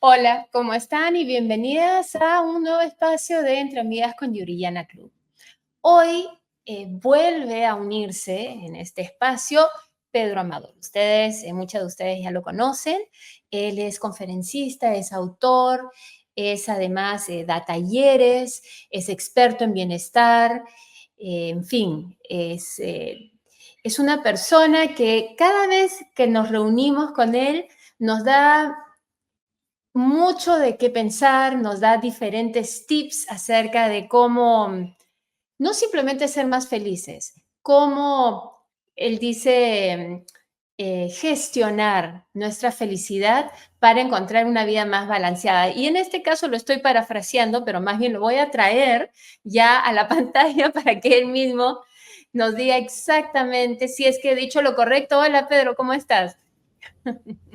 Hola, ¿cómo están? Y bienvenidas a un nuevo espacio de Entre Amigas con Yuriyana Club. Hoy vuelve a unirse en este espacio Pedro Amador. Muchas de ustedes ya lo conocen. Él es conferencista, es autor, es además da talleres, es experto en bienestar, en fin, es una persona que cada vez que nos reunimos con él nos da mucho de qué pensar, nos da diferentes tips acerca de cómo no simplemente ser más felices, cómo él dice gestionar nuestra felicidad para encontrar una vida más balanceada. Y en este caso lo estoy parafraseando, pero más bien lo voy a traer ya a la pantalla para que él mismo nos diga exactamente si es que he dicho lo correcto. Hola Pedro, ¿cómo estás?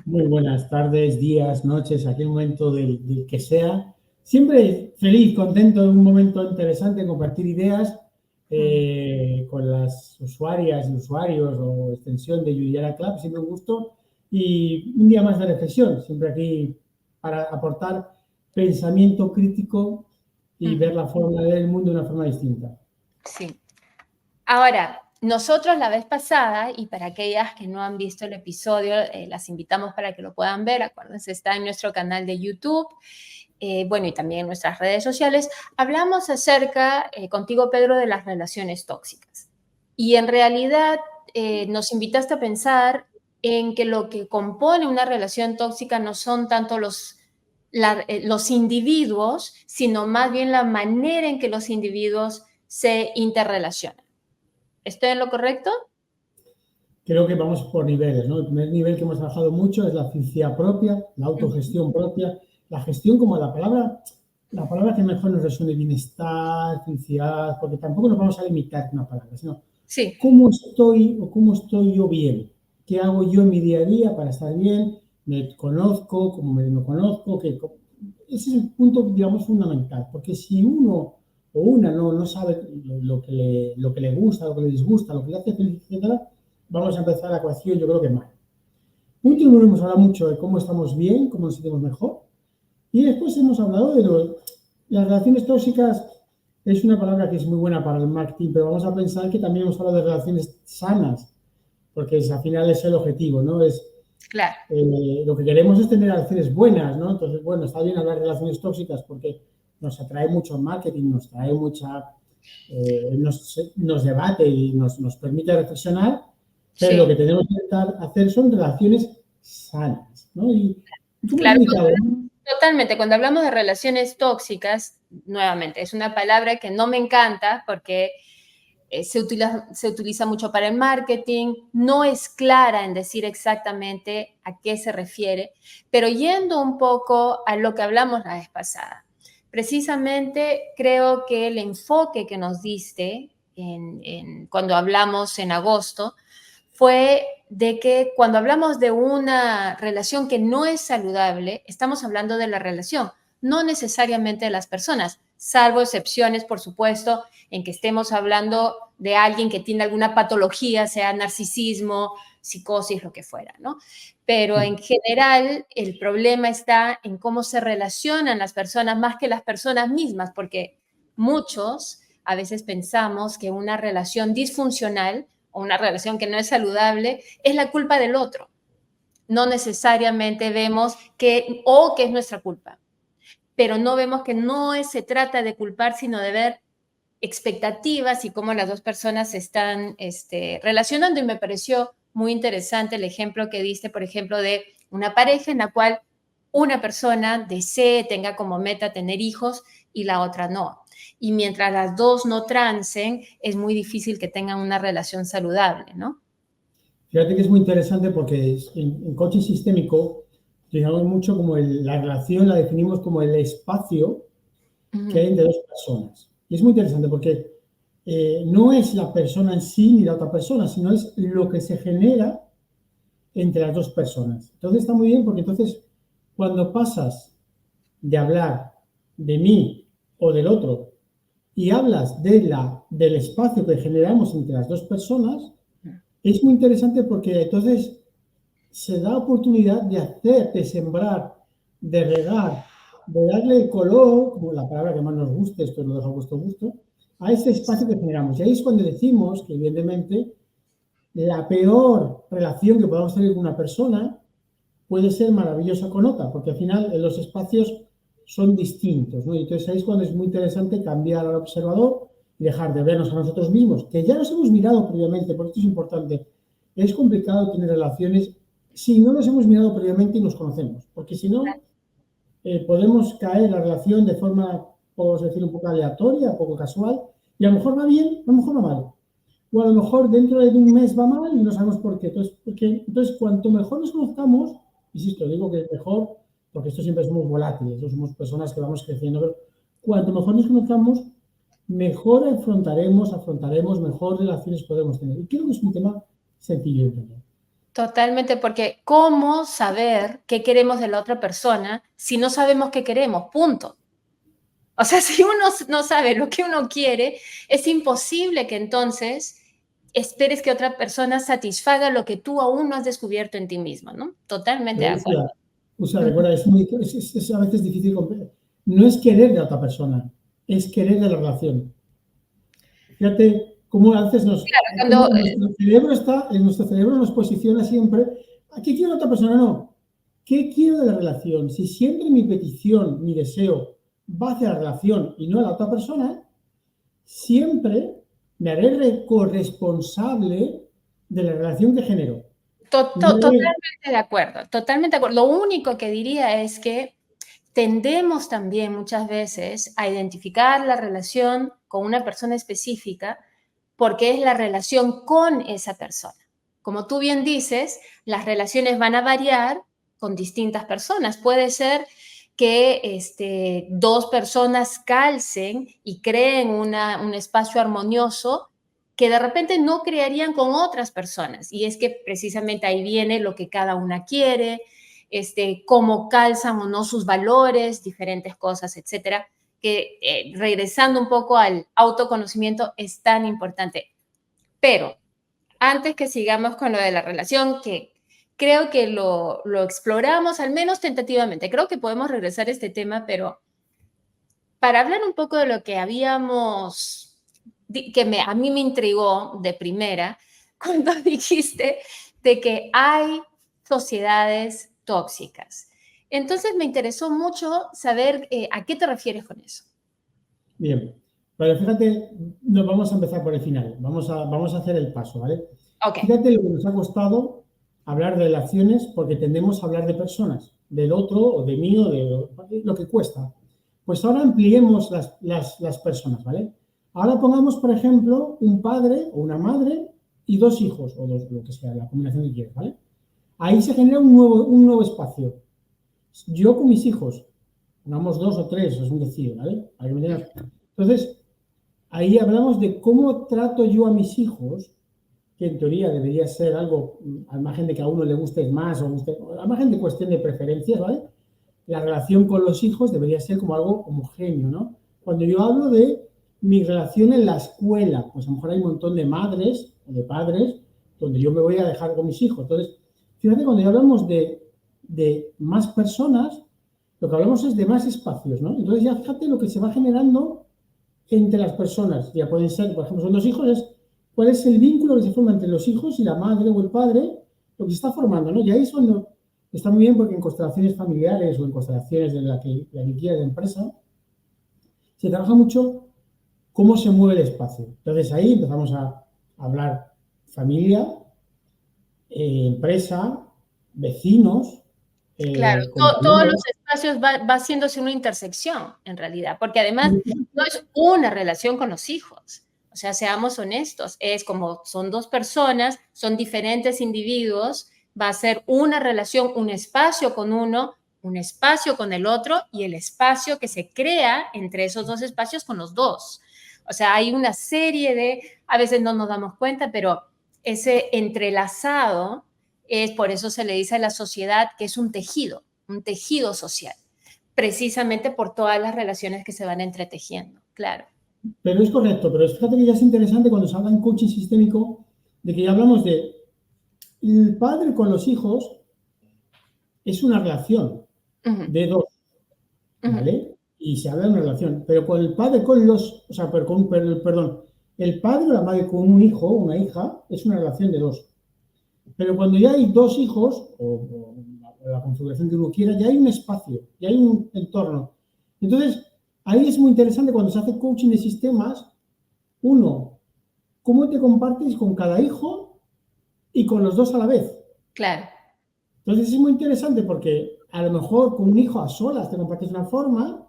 Muy buenas tardes, días, noches, aquel momento del que sea. Siempre feliz, contento de un momento interesante, compartir ideas con las usuarias y usuarios o extensión de Yuriyana Club, siempre un gusto. Y un día más de reflexión, siempre aquí para aportar pensamiento crítico y ver la forma de ver el mundo de una forma distinta. Sí. Ahora, nosotros la vez pasada, y para aquellas que no han visto el episodio, las invitamos para que lo puedan ver. Acuérdense, está en nuestro canal de YouTube, bueno, y también en nuestras redes sociales. Hablamos acerca, contigo, Pedro, de las relaciones tóxicas. Y en realidad nos invitaste a pensar en que lo que compone una relación tóxica no son tanto los individuos, sino más bien la manera en que los individuos se interrelacionan. ¿Estoy en lo correcto? Creo que vamos por niveles, ¿no? El primer nivel que hemos trabajado mucho es la felicidad propia, la autogestión propia, la gestión como la palabra que mejor nos resuene, bienestar, felicidad, porque tampoco nos vamos a limitar con una palabra, sino Sí. cómo estoy o cómo estoy yo bien, qué hago yo en mi día a día para estar bien, me conozco, cómo me conozco, ese es el punto, digamos, fundamental, porque si uno o una no sabe lo que le gusta, lo que le disgusta, lo que le hace feliz, etcétera, vamos a empezar la ecuación, yo creo que mal. Punto número uno, hemos hablado mucho de cómo estamos bien, cómo nos sentimos mejor. Y después hemos hablado de las relaciones tóxicas. Es una palabra que es muy buena para el marketing, pero vamos a pensar que también hemos hablado de relaciones sanas, porque al final es el objetivo, ¿no? Claro. Lo que queremos es tener relaciones buenas, ¿no? Entonces, bueno, está bien hablar de relaciones tóxicas porque nos atrae mucho marketing, nos trae nos debate y nos permite reflexionar, pero Sí, lo que tenemos que intentar hacer son relaciones sanas, ¿no? Y como has claro, indicado, totalmente. Cuando hablamos de relaciones tóxicas, nuevamente, es una palabra que no me encanta porque se utiliza mucho para el marketing, no es clara en decir exactamente a qué se refiere, pero yendo un poco a lo que hablamos la vez pasada. Precisamente creo que el enfoque que nos diste cuando hablamos en agosto fue de que cuando hablamos de una relación que no es saludable, estamos hablando de la relación, no necesariamente de las personas, salvo excepciones, por supuesto, en que estemos hablando de alguien que tiene alguna patología, sea narcisismo, psicosis, lo que fuera, ¿no? Pero en general el problema está en cómo se relacionan las personas más que las personas mismas, porque muchos a veces pensamos que una relación disfuncional o una relación que no es saludable es la culpa del otro. No necesariamente vemos que es nuestra culpa, pero no vemos que se trata de culpar, sino de ver expectativas y cómo las dos personas se están relacionando. Y me pareció muy interesante el ejemplo que diste, por ejemplo, de una pareja en la cual una persona desee, tenga como meta tener hijos y la otra no. Y mientras las dos no trancen, es muy difícil que tengan una relación saludable, ¿no? fíjate que es muy interesante porque en coaching sistémico, digamos mucho como la relación la definimos como el espacio que hay entre dos personas. Y es muy interesante porque no es la persona en sí ni la otra persona, sino es lo que se genera entre las dos personas. Entonces está muy bien porque entonces cuando pasas de hablar de mí o del otro y hablas del espacio que generamos entre las dos personas, es muy interesante porque entonces se da oportunidad de sembrar de regar, de darle el color, como la palabra que más nos guste, esto lo dejo a vuestro gusto, a ese espacio que generamos. Y ahí es cuando decimos que, evidentemente, la peor relación que podamos tener con una persona puede ser maravillosa con otra, porque al final los espacios son distintos, ¿no? Y entonces ahí es cuando es muy interesante cambiar al observador y dejar de vernos a nosotros mismos, que ya nos hemos mirado previamente, porque esto es importante. Es complicado tener relaciones si no nos hemos mirado previamente y nos conocemos, porque si no, podemos caer en la relación de forma, podemos decir, un poco aleatoria, poco casual, y a lo mejor va bien, a lo mejor va mal. O a lo mejor dentro de un mes va mal y no sabemos por qué. Entonces, cuanto mejor nos conozcamos, insisto, digo que es mejor, porque esto siempre somos volátiles, ¿no? Somos personas que vamos creciendo, pero cuanto mejor nos conozcamos, mejor afrontaremos, mejor relaciones podemos tener. Y creo que es un tema sencillo de entender. Totalmente, porque ¿cómo saber qué queremos de la otra persona si no sabemos qué queremos? Punto. O sea, si uno no sabe lo que uno quiere, es imposible que entonces esperes que otra persona satisfaga lo que tú aún no has descubierto en ti mismo, ¿no? Totalmente de acuerdo. Recuerda, es a veces difícil comprender. No es querer de la otra persona, es querer de la relación. Fíjate cómo a veces Cuando, nuestro cerebro nos posiciona siempre, ¿a qué quiero de otra persona? No. ¿Qué quiero de la relación? Si siempre mi petición, mi deseo va hacia la relación y no a la otra persona, siempre me haré corresponsable de la relación que genero. totalmente de acuerdo, totalmente de acuerdo. Lo único que diría es que tendemos también muchas veces a identificar la relación con una persona específica porque es la relación con esa persona. Como tú bien dices, las relaciones van a variar con distintas personas. Puede ser que dos personas calcen y creen un espacio armonioso que de repente no crearían con otras personas. Y es que precisamente ahí viene lo que cada una quiere, cómo calzan o no sus valores, diferentes cosas, etcétera, que regresando un poco al autoconocimiento es tan importante. Pero antes que sigamos con lo de la relación, que creo que lo exploramos al menos tentativamente, creo que podemos regresar a este tema, pero para hablar un poco de lo que habíamos, a mí me intrigó de primera, cuando dijiste de que hay sociedades tóxicas. Entonces me interesó mucho saber a qué te refieres con eso. Bien, vale, fíjate, nos vamos a empezar por el final, vamos a hacer el paso, ¿vale? Okay. Fíjate lo que nos ha costado hablar de relaciones porque tendemos a hablar de personas, del otro o de mí o de lo que cuesta. Pues ahora ampliemos las personas, ¿vale? Ahora pongamos, por ejemplo, un padre o una madre y dos hijos, o dos, lo que sea, la combinación que quieras, ¿vale? Ahí se genera un nuevo espacio. Yo con mis hijos, pongamos dos o tres, es un decir, ¿vale? Entonces, ahí hablamos de cómo trato yo a mis hijos, que en teoría debería ser algo, al margen de que a uno le guste más o al margen de cuestión de preferencias, ¿vale? La relación con los hijos debería ser como algo homogéneo, ¿no? Cuando yo hablo de mi relación en la escuela, pues a lo mejor hay un montón de madres o de padres donde yo me voy a dejar con mis hijos. Entonces, fíjate, cuando ya hablamos de más personas, lo que hablamos es de más espacios, ¿no? Entonces ya fíjate lo que se va generando entre las personas. Ya pueden ser, por ejemplo, son dos hijos, cuál es el vínculo que se forma entre los hijos y la madre o el padre, lo que se está formando, ¿no? Y ahí es cuando está muy bien porque en constelaciones familiares o en constelaciones de la que quiera de empresa, se trabaja mucho cómo se mueve el espacio. Entonces ahí empezamos a hablar familia, empresa, vecinos. Claro, todos los espacios va haciéndose una intersección en realidad, porque además no es una relación con los hijos. O sea, seamos honestos, es como son dos personas, son diferentes individuos, va a ser una relación, un espacio con uno, un espacio con el otro y el espacio que se crea entre esos dos espacios con los dos. O sea, hay una serie de, a veces no nos damos cuenta, pero ese entrelazado es por eso se le dice a la sociedad que es un tejido social, precisamente por todas las relaciones que se van entretejiendo, claro. Pero es correcto, pero fíjate que ya es interesante cuando se habla en coaching sistémico de que ya hablamos de el padre con los hijos es una relación. Ujú, de dos, ujú. ¿vale? Y se habla de una relación, pero con el padre, con los, o sea, perdón, el padre o la madre con un hijo o una hija es una relación de dos. Pero cuando ya hay dos hijos, o la configuración que uno quiera, ya hay un espacio, ya hay un entorno. Entonces, ahí es muy interesante cuando se hace coaching de sistemas, uno, cómo te compartes con cada hijo y con los dos a la vez. Claro. Entonces es muy interesante porque a lo mejor con un hijo a solas te compartes de una forma,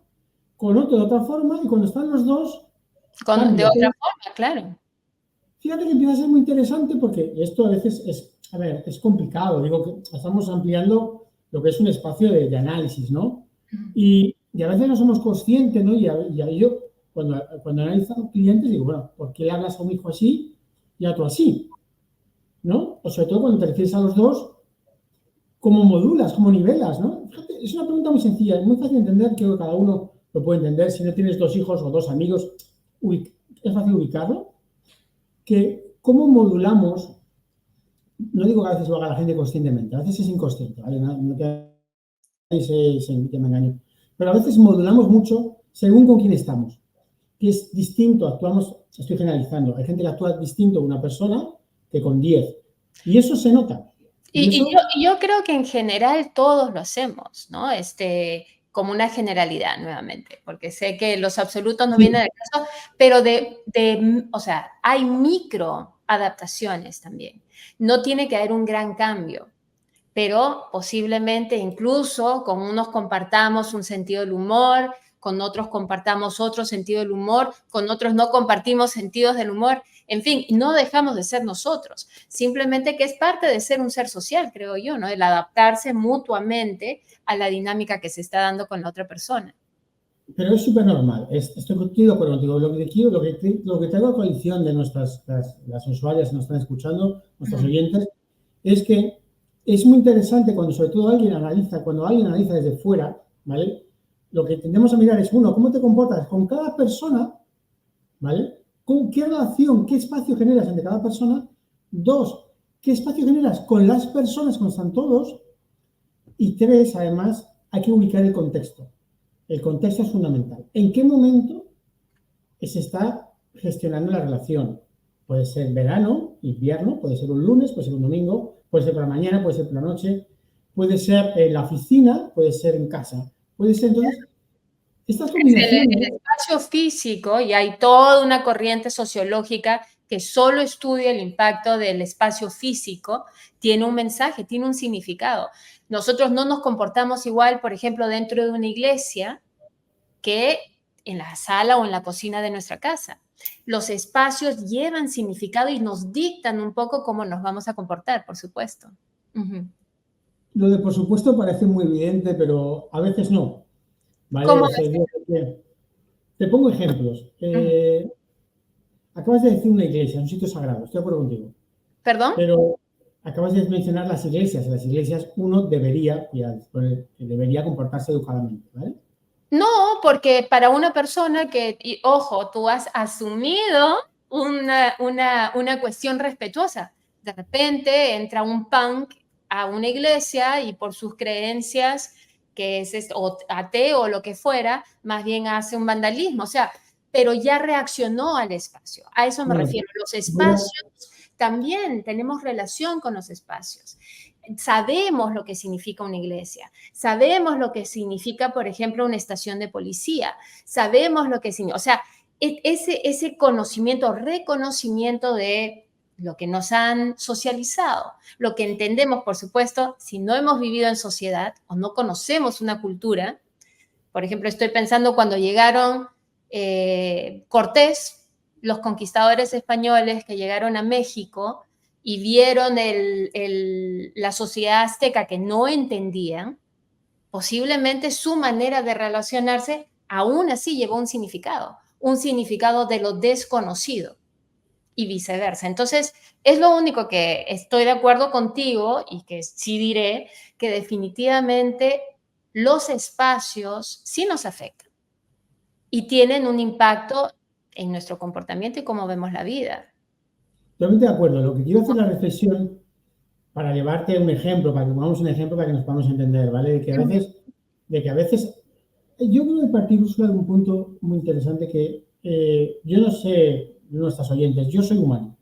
con otro de otra forma, y cuando están los dos, De cambia. otra Entonces, forma, claro. fíjate que empieza a ser muy interesante porque esto a veces es, a ver, es complicado. Digo que estamos ampliando lo que es un espacio de análisis, ¿no? Ujú. Y a veces no somos conscientes, ¿no? Y yo, cuando analizo a clientes, digo, bueno, ¿por qué le hablas a un hijo así y a otro así? ¿No? O sobre todo cuando te refieres a los dos, ¿cómo modulas, cómo nivelas, ¿no? Fíjate, es una pregunta muy sencilla, es muy fácil de entender, creo que cada uno lo puede entender. Si no tienes dos hijos o dos amigos, es fácil ubicarlo. Que cómo modulamos, no digo que a veces lo haga la gente conscientemente, a veces es inconsciente, ¿vale? No que que me engaño. Pero a veces modulamos mucho según con quién estamos, que es distinto, actuamos, estoy generalizando, hay gente que actúa distinto con una persona que con 10. Y eso se nota. Y, Y y yo, eso, y yo creo que en general todos lo hacemos, ¿no? Como una generalidad nuevamente, porque sé que los absolutos no vienen sí, del caso, pero o sea, hay micro adaptaciones también. No tiene que haber un gran cambio, pero posiblemente incluso con unos compartamos un sentido del humor, con otros compartamos otro sentido del humor, con otros no compartimos sentidos del humor. En fin, no dejamos de ser nosotros, simplemente que es parte de ser un ser social, creo yo, ¿no? El adaptarse mutuamente a la dinámica que se está dando con la otra persona. pero es súper normal. Estoy contigo, pero contigo. Lo que quiero, lo que traigo a coalición de las usuarias que nos están escuchando, nuestros Ujú. oyentes, es que es muy interesante cuando sobre todo cuando alguien analiza desde fuera, ¿vale? Lo que tendemos a mirar es, uno, ¿cómo te comportas con cada persona? ¿Vale? ¿Qué relación, qué espacio generas entre cada persona? Dos, ¿qué espacio generas con las personas cuando están todos? Y tres, además, hay que ubicar el contexto. El contexto es fundamental. ¿En qué momento se está gestionando la relación? Puede ser verano, invierno, puede ser un lunes, puede ser un domingo, puede ser por la mañana, puede ser por la noche, puede ser en la oficina, puede ser en casa. Puede ser, entonces, estas El combinaciones, espacio físico, y hay toda una corriente sociológica que solo estudia el impacto del espacio físico, tiene un mensaje, tiene un significado. Nosotros no nos comportamos igual, por ejemplo, dentro de una iglesia que en la sala o en la cocina de nuestra casa. Los espacios llevan significado y nos dictan un poco cómo nos vamos a comportar, por supuesto. Ujú. lo de por supuesto parece muy evidente, pero a veces no. ¿Vale? ¿Cómo O sea, te pongo ejemplos. es? Acabas de decir una iglesia, un sitio sagrado, estoy de acuerdo contigo. ¿Perdón? Pero acabas de mencionar las iglesias. En las iglesias uno debería comportarse educadamente, ¿vale? No, porque para una persona que, y ojo, tú has asumido una cuestión respetuosa. De repente entra un punk a una iglesia y por sus creencias, que es o ateo o lo que fuera, más bien hace un vandalismo. O sea, pero ya reaccionó al espacio. A eso me Bueno, refiero. Los voy a, espacios también tenemos relación con los espacios. Sabemos lo que significa una iglesia, sabemos lo que significa, por ejemplo, una estación de policía, sabemos lo que significa, o sea, ese conocimiento, reconocimiento de lo que nos han socializado, lo que entendemos, por supuesto, si no hemos vivido en sociedad o no conocemos una cultura. Por ejemplo, estoy pensando cuando llegaron Cortés, los conquistadores españoles que llegaron a México y vieron la sociedad azteca que no entendían, posiblemente su manera de relacionarse aún así llevó un significado de lo desconocido y viceversa. Entonces, es lo único que estoy de acuerdo contigo y que sí diré que definitivamente los espacios sí nos afectan y tienen un impacto en nuestro comportamiento y cómo vemos la vida. totalmente de acuerdo. Lo que quiero hacer la reflexión para llevarte un ejemplo, para que pongamos un ejemplo para que nos podamos entender, ¿vale? De que a veces de que a veces, yo creo que partir Úrsula de un punto muy interesante que yo no sé nuestras oyentes, yo soy humano,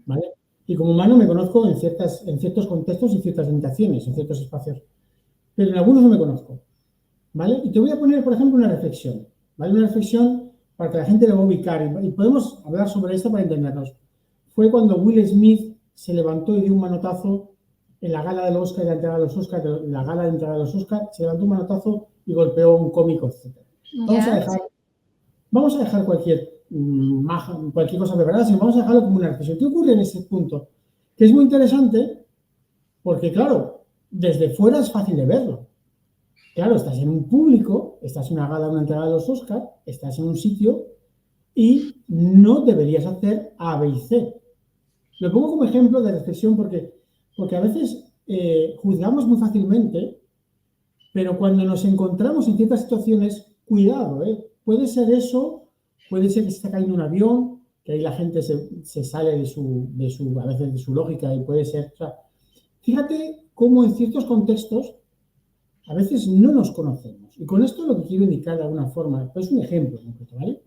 ¿vale? Y como humano me conozco en ciertos contextos y ciertas limitaciones, en ciertos espacios, pero en algunos no me conozco, ¿vale? Y te voy a poner, por ejemplo, una reflexión, ¿vale? Una reflexión para que la gente lo va a ubicar y podemos hablar sobre esto para entendernos. Fue cuando Will Smith se levantó y dio un manotazo en la gala del Oscar, la gala de entrada de los Oscar, se levantó un manotazo y golpeó un cómico, etc. Vamos a dejar, vamos a dejar cualquier cosa preparada, sino vamos a dejarlo como una reflexión. ¿Qué ocurre en ese punto? Que es muy interesante porque, claro, desde fuera es fácil de verlo. Claro, estás en un público, estás en una gala, una entrega de los Oscar, estás en un sitio y no deberías hacer A, B y C. Lo pongo como ejemplo de reflexión porque a veces juzgamos muy fácilmente, pero cuando nos encontramos en ciertas situaciones, cuidado, puede ser eso, puede ser que se está cayendo un avión, que ahí la gente se sale a veces de su lógica y puede ser, o sea, fíjate cómo en ciertos contextos a veces no nos conocemos. Y con esto lo que quiero indicar de alguna forma, pues un ejemplo concreto, ¿vale?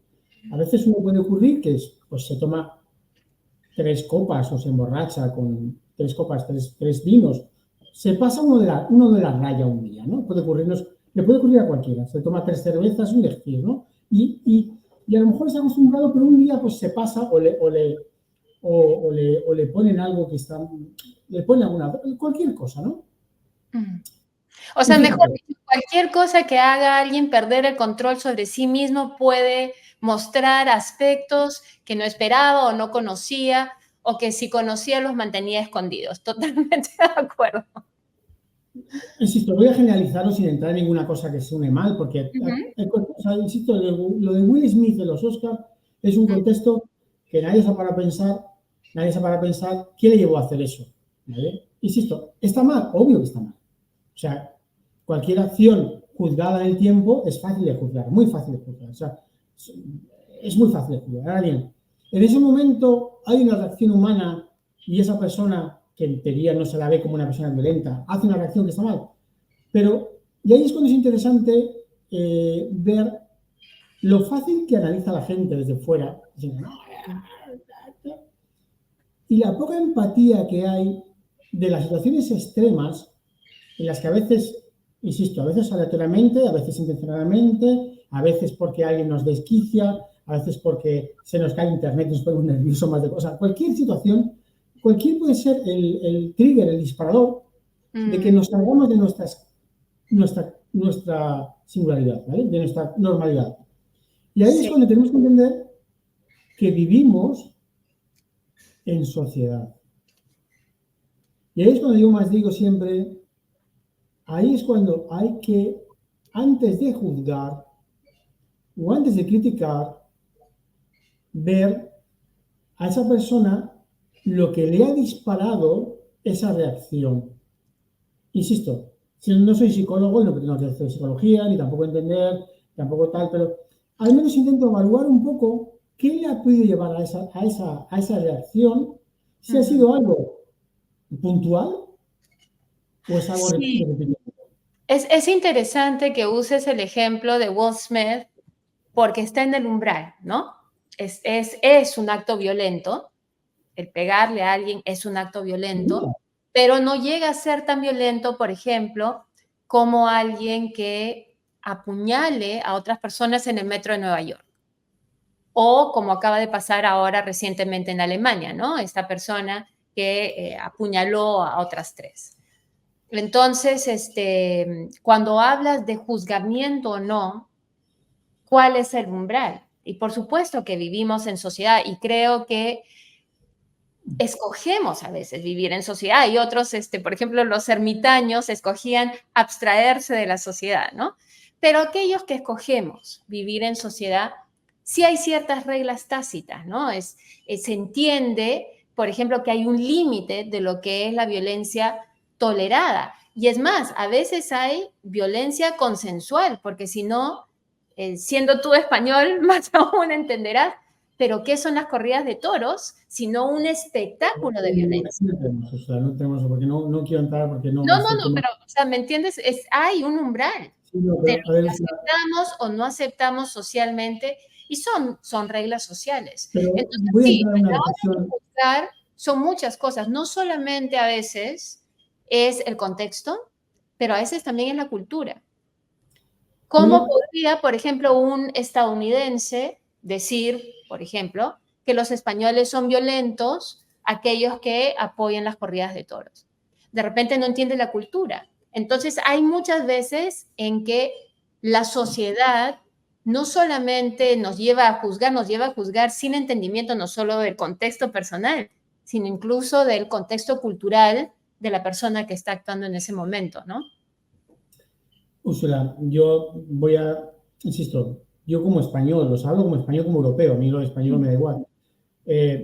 A veces uno puede ocurrir que pues se toma 3 copas o se emborracha con 3 copas, tres vinos. Se pasa uno de la raya un día, ¿no? Le puede ocurrir a cualquiera. Se toma 3 cervezas, un decir, ¿no? Y a lo mejor está acostumbrado, pero un día pues se pasa o le ponen algo le ponen cualquier cosa, ¿no? O sea, mejor dicho, cualquier cosa que haga a alguien perder el control sobre sí mismo puede mostrar aspectos que no esperaba o no conocía, o que si conocía los mantenía escondidos. Totalmente de acuerdo. Insisto, voy a generalizarlo sin entrar en ninguna cosa que suene mal, porque, o sea, insisto, lo de Will Smith de los Oscars es un contexto que nadie se para a pensar qué le llevó a hacer eso, ¿vale? Insisto, ¿está mal? Obvio que está mal. O sea, cualquier acción juzgada en el tiempo es fácil de juzgar, muy fácil de juzgar. O sea, es muy fácil de juzgar. Ahora bien, en ese momento hay una reacción humana y esa persona, que en teoría no se la ve como una persona violenta, hace una reacción que está mal. Pero, y ahí es cuando es interesante ver lo fácil que analiza la gente desde fuera, diciendo, y la poca empatía que hay de las situaciones extremas en las que a veces, insisto, a veces aleatoriamente, a veces intencionadamente, a veces porque alguien nos desquicia, a veces porque se nos cae internet y nos ponemos nerviosos más de cosas. Cualquier situación, cualquier puede ser el trigger, el disparador de que nos salgamos de nuestra singularidad, ¿vale? De nuestra normalidad. Y ahí es cuando tenemos que entender que vivimos en sociedad. Y ahí es cuando yo más digo siempre, ahí es cuando hay que, antes de juzgar o antes de criticar, ver a esa persona lo que le ha disparado esa reacción. Insisto, si no soy psicólogo, no tengo que hacer psicología, ni tampoco entender, tampoco tal, pero al menos intento evaluar un poco qué le ha podido llevar a esa reacción, si ha sido algo puntual o es algo repetido. Es interesante que uses el ejemplo de Will Smith porque está en el umbral, ¿no? Es un acto violento, el pegarle a alguien es un acto violento, pero no llega a ser tan violento, por ejemplo, como alguien que apuñale a otras personas en el metro de Nueva York. O como acaba de pasar ahora recientemente en Alemania, ¿no? Esta persona que apuñaló a otras 3. Entonces, cuando hablas de juzgamiento o no, ¿cuál es el umbral? Y por supuesto que vivimos en sociedad y creo que escogemos a veces vivir en sociedad y otros, por ejemplo, los ermitaños escogían abstraerse de la sociedad, ¿no? Pero aquellos que escogemos vivir en sociedad, sí hay ciertas reglas tácitas, ¿no? Se entiende, por ejemplo, que hay un límite de lo que es la violencia tolerada. Y es más, a veces hay violencia consensual, porque si no, siendo tú español, más aún entenderás, pero ¿qué son las corridas de toros sino un espectáculo de violencia? O sea, no tenemos, porque no quiero entrar porque no No, es el tema. pero, o sea, ¿me entiendes? Hay un umbral. Sí, no, de lo pero a ver, que aceptamos o no aceptamos socialmente, y son reglas sociales. pero Entonces, voy a sí, entrar a en una la hora de reflexión. juzgar son muchas cosas, no solamente a veces es el contexto, pero a veces también es la cultura. Voy ¿Cómo a, podría, por ejemplo, un estadounidense decir, por ejemplo, que los españoles son violentos, aquellos que apoyan las corridas de toros? De repente no entiende la cultura. Entonces, hay muchas veces en que la sociedad no solamente nos lleva a juzgar sin entendimiento no solo del contexto personal, sino incluso del contexto cultural de la persona que está actuando en ese momento, ¿no? Úrsula, yo voy a, insisto, yo como español, los hablo como español, como europeo, a mí lo español me da igual.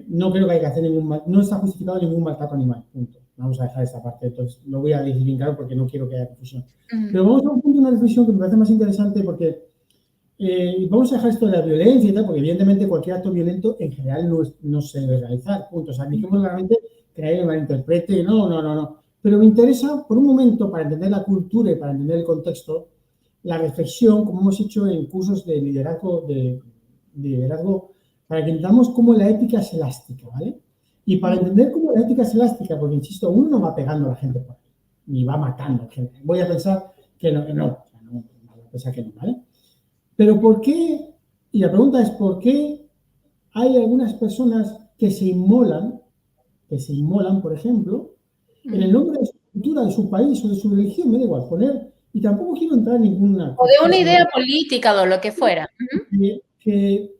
No creo que haya que hacer no está justificado ningún maltrato animal, punto. Vamos a dejar esta parte, entonces lo voy a decir bien claro porque no quiero que haya confusión. Pero vamos a un punto, una reflexión que me parece más interesante porque vamos a dejar esto de la violencia y tal, porque evidentemente cualquier acto violento en general no se debe realizar, punto. O sea, dijimos claramente que nadie malinterprete, no. Pero me interesa, por un momento, para entender la cultura y para entender el contexto, la reflexión, como hemos hecho en cursos de liderazgo, para que entendamos cómo la ética es elástica, ¿vale? Y para entender cómo la ética es elástica, porque insisto, uno no va pegando a la gente por ahí, ni va matando gente. Voy a pensar que no, voy a pensar que no, ¿vale? Pero ¿por qué? Y la pregunta es, ¿por qué hay algunas personas que se inmolan, por ejemplo, en el nombre de su cultura, de su país o de su religión? Me da igual poner, y tampoco quiero entrar en ninguna O de cuestión una sobre idea política o lo que fuera.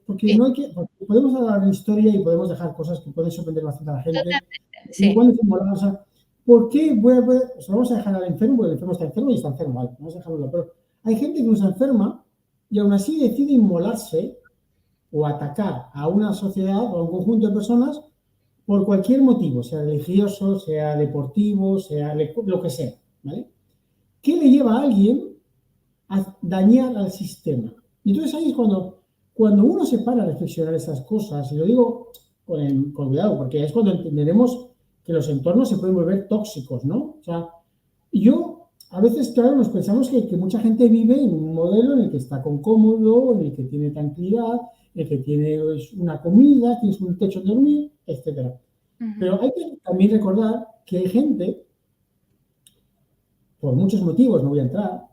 porque Sí, no hay que, porque podemos hablar de historia y podemos dejar cosas que pueden sorprender bastante a la gente. totalmente, Y sí. cuando se inmolan, o sea, ¿por qué o sea, vamos a dejar al enfermo? Porque el enfermo está enfermo y está enfermo, vale, vamos a dejarlo. Pero hay gente que no se enferma y aún así decide inmolarse o atacar a una sociedad o a un conjunto de personas por cualquier motivo, sea religioso, sea deportivo, sea lo que sea, ¿vale? ¿Qué le lleva a alguien a dañar al sistema? Y entonces ahí es cuando uno se para a reflexionar esas cosas, y lo digo con cuidado, porque es cuando entenderemos que los entornos se pueden volver tóxicos, ¿no? O sea, yo, a veces, claro, nos pensamos que mucha gente vive en un modelo en el que está con cómodo, en el que tiene tranquilidad, en el que tiene una comida, tienes un techo de dormir, etcétera. Ujú. Pero hay que también recordar que hay gente, por muchos motivos, no voy a entrar,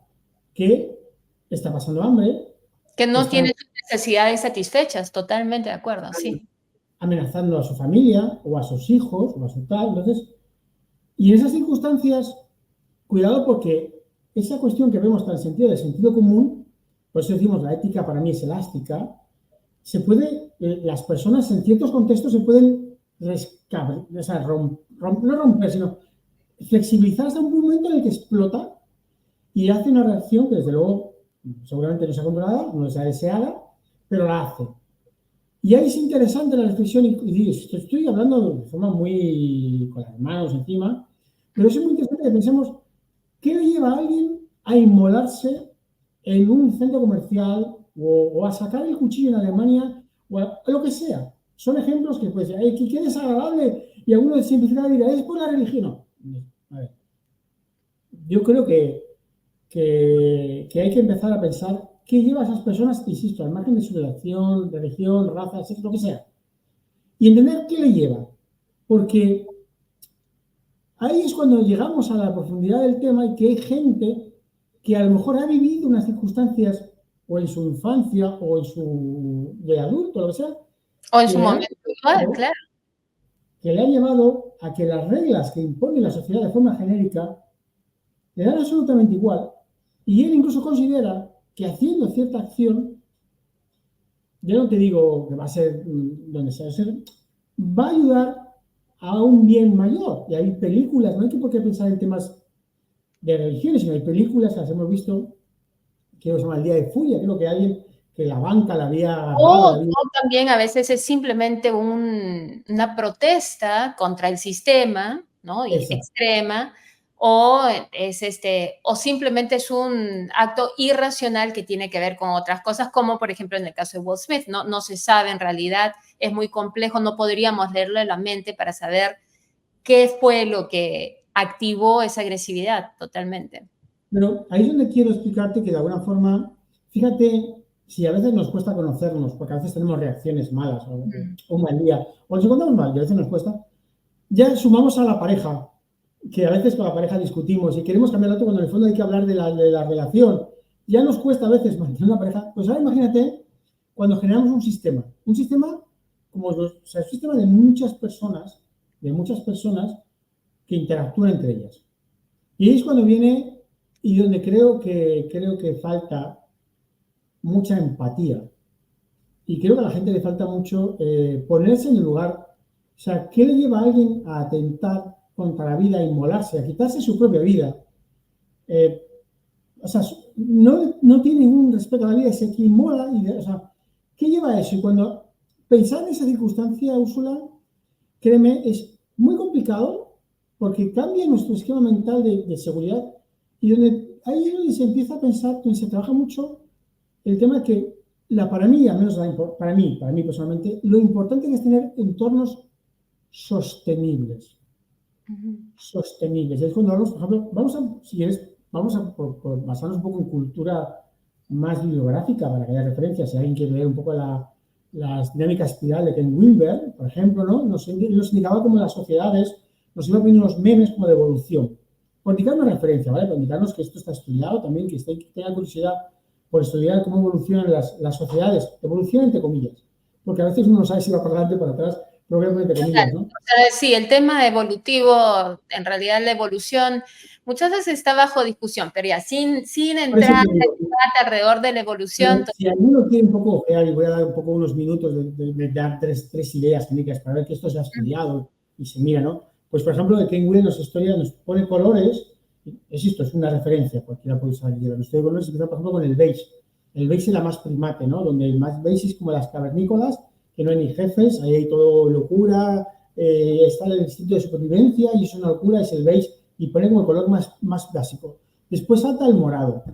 que está pasando hambre, Que que no está tiene sus necesidades satisfechas, totalmente de acuerdo, sí. amenazando a su familia o a sus hijos o a su tal. Entonces, y en esas circunstancias, cuidado porque esa cuestión que vemos tan sentido del sentido común, por eso decimos la ética para mí es elástica, las personas en ciertos contextos se pueden o sea, no romper, sino flexibilizar hasta un momento en el que explota y hace una reacción que desde luego seguramente no sea controlada, no sea deseada, pero la hace. Y ahí es interesante la reflexión, y estoy hablando de forma muy con las manos encima, pero es muy interesante que pensemos qué le lleva a alguien a inmolarse en un centro comercial o a sacar el cuchillo en Alemania o a lo que sea. Son ejemplos que pues, que desagradable y alguno simplifica dirá, es por la religión. No. A ver, yo creo que hay que empezar a pensar qué lleva a esas personas, insisto, al margen de su relación, religión, raza, sexo, lo que sea, y entender qué le lleva. Porque ahí es cuando llegamos a la profundidad del tema y que hay gente que a lo mejor ha vivido unas circunstancias o en su infancia o en su de adulto, lo que sea, O en que su le han momento igual, llevado, claro. que le han llevado a que las reglas que impone la sociedad de forma genérica le dan absolutamente igual. Y él incluso considera que haciendo cierta acción, yo no te digo que va a ser donde sea, va a ayudar a un bien mayor. Y hay películas, no hay que por qué pensar en temas de religiones, sino hay películas que las hemos visto, que se llama El Día de Furia, creo que alguien que la banca la había agarrado, la había... O también a veces es simplemente una protesta contra el sistema, ¿no? Y Esa. extrema, o o simplemente es un acto irracional que tiene que ver con otras cosas, como por ejemplo en el caso de Will Smith, ¿no? No se sabe en realidad, es muy complejo, no podríamos leerle la mente para saber qué fue lo que activó esa agresividad totalmente. Pero ahí es donde quiero explicarte que de alguna forma, fíjate, si a veces nos cuesta conocernos, porque a veces tenemos reacciones malas o un mal día, o nos encontramos mal y a veces nos cuesta, ya sumamos a la pareja, que a veces con la pareja discutimos y queremos cambiar el otro cuando en el fondo hay que hablar de la relación. Ya nos cuesta a veces mantener una pareja. Pues ahora imagínate cuando generamos un sistema como o sea, un sistema de muchas personas que interactúan entre ellas. Y ahí es cuando viene y donde creo que falta mucha empatía. Y creo que a la gente le falta mucho ponerse en el lugar. O sea, ¿qué le lleva a alguien a atentar contra la vida, a inmolarse, a quitarse su propia vida? Eh, o sea, no tiene ningún respeto a la vida, y se inmola. O sea, ¿qué lleva a eso? Y cuando pensar en esa circunstancia, Úrsula, créeme, es muy complicado porque cambia nuestro esquema mental de seguridad y ahí es donde se empieza a pensar, donde se trabaja mucho el tema de que para mí, al menos para mí personalmente, lo importante es tener entornos sostenibles. Sostenibles. Es cuando hablamos, por ejemplo, si quieres, vamos a basarnos un poco en cultura más bibliográfica para que haya referencias. Si alguien quiere leer un poco las dinámicas espiral de Ken Wilber, por ejemplo, ¿no? Nos indicaba como las sociedades nos iba poniendo unos memes como de evolución. Por indicar una referencia, ¿vale? Por indicarnos que esto está estudiado también, que tenga curiosidad por estudiar cómo evolucionan las sociedades. Evolución entre comillas. Porque a veces uno no sabe si va para adelante o para atrás, pero voy a poner entre comillas, ¿no? Sí, el tema evolutivo, en realidad la evolución, muchas veces está bajo discusión, pero ya sin entrar en debate alrededor de la evolución. Si alguno quiere un poco ojear, y voy a dar un poco unos minutos de dar tres ideas técnicas para ver que esto se ha estudiado y se mira, ¿no? Pues, por ejemplo, de Ken Wilber nos pone colores, esto es una referencia, cualquiera puede usar el los colores, empieza, por ejemplo, con el beige. El beige es la más primate, ¿no? Donde el más beige es como las cavernícolas, que no hay ni jefes, ahí hay todo locura, está el instinto de supervivencia y es una locura, es el beige, y pone como el color más básico. Después salta el morado,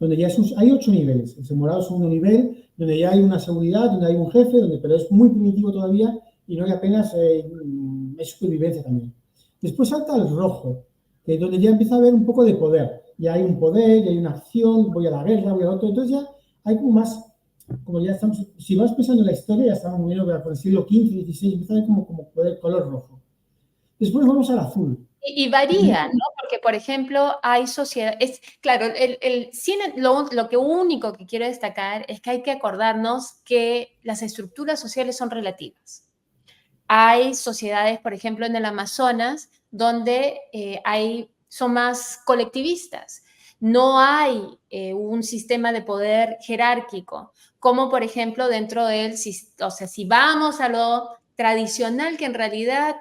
donde ya hay 8 niveles. El morado es un segundo nivel, donde ya hay una seguridad, donde hay un jefe, pero es muy primitivo todavía y no hay apenas, es supervivencia también. Después salta el rojo, que es donde ya empieza a haber un poco de poder. Ya hay un poder, ya hay una acción, voy a la guerra, voy a otro. Entonces ya hay como más, como ya estamos, si vas pensando en la historia, ya estamos muy bien por el siglo XV, XVI, empieza a haber como poder, color rojo. Después vamos al azul. Y varía, ¿no? Porque, por ejemplo, hay sociedades, claro, lo que único que quiero destacar es que hay que acordarnos que las estructuras sociales son relativas. Hay sociedades, por ejemplo, en el Amazonas, donde son más colectivistas. No hay un sistema de poder jerárquico, como por ejemplo dentro del, o sea, si vamos a lo tradicional, que en realidad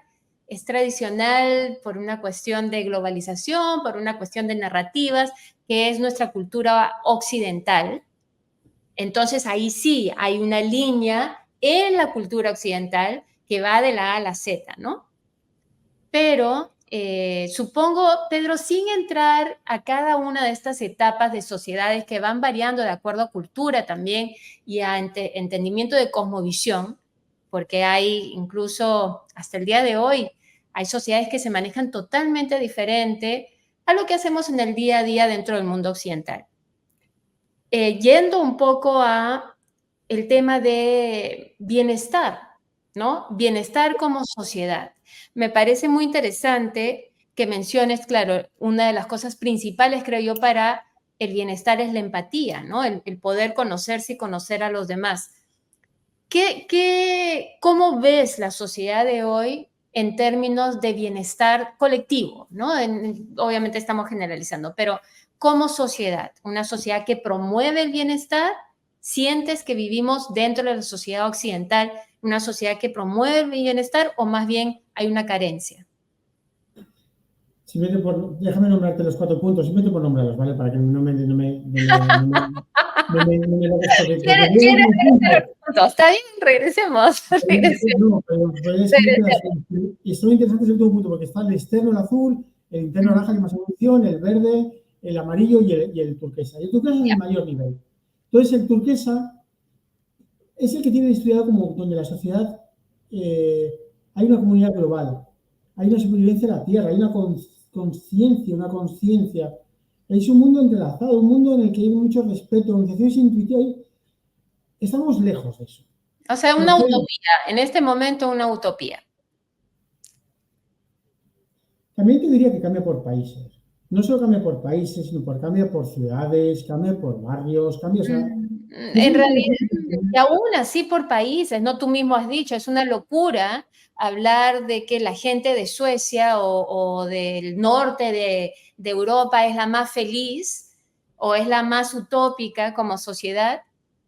es tradicional por una cuestión de globalización, por una cuestión de narrativas, que es nuestra cultura occidental. Entonces ahí sí hay una línea en la cultura occidental que va de la A a la Z, ¿no? Pero supongo, Pedro, sin entrar a cada una de estas etapas de sociedades que van variando de acuerdo a cultura también y a entendimiento de cosmovisión, porque hay incluso hasta el día de hoy, hay sociedades que se manejan totalmente diferente a lo que hacemos en el día a día dentro del mundo occidental. Yendo un poco a el tema de bienestar, ¿no? Bienestar como sociedad. Me parece muy interesante que menciones, claro, una de las cosas principales, creo yo, para el bienestar es la empatía, ¿no? El poder conocerse y conocer a los demás. ¿Cómo ves la sociedad de hoy en términos de bienestar colectivo, ¿no? Obviamente estamos generalizando, pero como sociedad, una sociedad que promueve el bienestar, ¿sientes que vivimos dentro de la sociedad occidental una sociedad que promueve el bienestar o más bien hay una carencia? Déjame nombrarte los 4 puntos, simplemente por nombrarlos, ¿vale? Para que no me Está bien, regresemos. No, pero es muy interesante el último punto, porque está el externo, el azul, el interno naranja, que más evolución, el verde, el amarillo y el turquesa. Y el turquesa es el mayor nivel. Entonces, el turquesa es el que tiene estudiado como donde la sociedad hay una comunidad global, hay una supervivencia de la Tierra, hay una conciencia Es un mundo entrelazado, un mundo en el que hay mucho respeto, organizaciones intuitivas. Estamos lejos de eso. O sea, una ¿Por qué? utopía, en este momento una utopía. También te diría que cambia por países. No solo cambia por países, sino por cambia por ciudades, cambia por barrios, cambia, o sea, es En muy realidad, interesante. y aún así por países, ¿no? Tú mismo has dicho, es una locura hablar de que la gente de Suecia o del norte de Europa es la más feliz o es la más utópica como sociedad,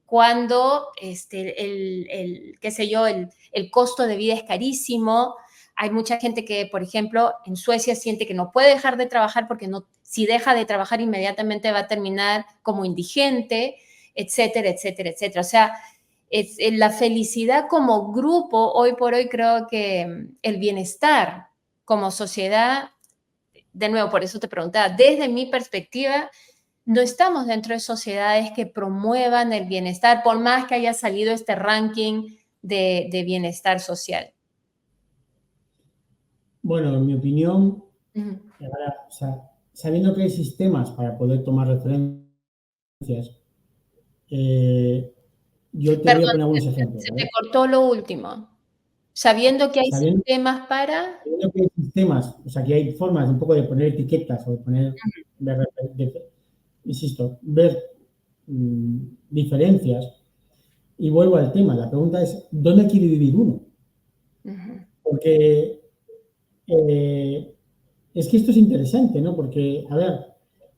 cuando qué sé yo, el costo de vida es carísimo. Hay mucha gente que, por ejemplo, en Suecia siente que no puede dejar de trabajar porque no, si deja de trabajar inmediatamente va a terminar como indigente, etcétera, etcétera, etcétera. O sea, la felicidad como grupo, hoy por hoy creo que el bienestar como sociedad, de nuevo, por eso te preguntaba, desde mi perspectiva, no estamos dentro de sociedades que promuevan el bienestar, por más que haya salido este ranking de bienestar social. Bueno, en mi opinión, Uh -huh. ahora, o sea, sabiendo que hay sistemas para poder tomar referencias, eh, yo te voy a Perdón, poner algunos ejemplos, se te ¿vale? cortó lo último. Sabiendo que hay Sabiendo, sistemas para... sabiendo que hay sistemas, o sea, que hay formas un poco de poner etiquetas o de poner, insisto, ver diferencias. Y vuelvo al tema, la pregunta es, ¿dónde quiere vivir uno? Uh -huh. Porque es que esto es interesante, ¿no? Porque, a ver,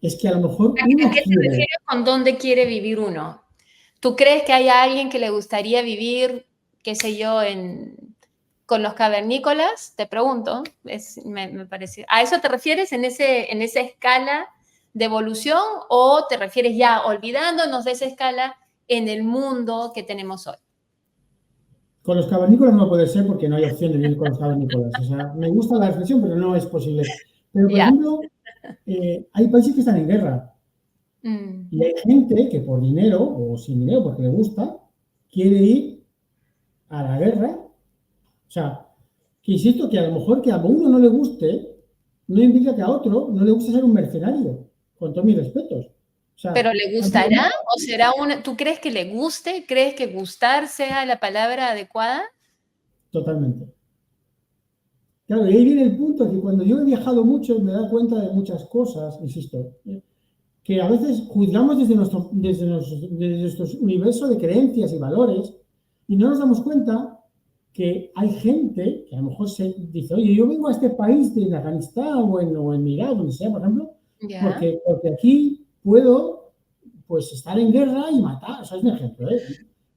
es que a lo mejor ¿A uno qué te quiere, refieres con dónde quiere vivir uno? ¿Tú crees que hay alguien que le gustaría vivir, qué sé yo, con los cavernícolas? Te pregunto, me parece. ¿A eso te refieres en esa escala de evolución o te refieres ya olvidándonos de esa escala en el mundo que tenemos hoy? con los cavernícolas no puede ser porque no hay opción de vivir con los cavernícolas. O sea, me gusta la reflexión, pero no es posible. Pero, por Ya. ejemplo, hay países que están en guerra Mm. y hay gente que por dinero o sin dinero, porque le gusta, quiere ir a la guerra. O sea, que insisto que a lo mejor que a uno no le guste, no implica que a otro no le guste ser un mercenario, con todos mis respetos. O ¿Pero sea, le aunque gustará o será una... ¿Tú crees que le guste? ¿Crees que gustar sea la palabra adecuada? totalmente. Claro, y ahí viene el punto que cuando yo he viajado mucho me he dado cuenta de muchas cosas, insisto, que a veces juzgamos desde nuestro universo de creencias y valores y no nos damos cuenta que hay gente que a lo mejor se dice, oye, yo vengo a este país de Afganistán o en Irak, donde sea, por ejemplo, Ya. porque aquí puedo pues estar en guerra y matar. O sea, es un ejemplo, ¿eh?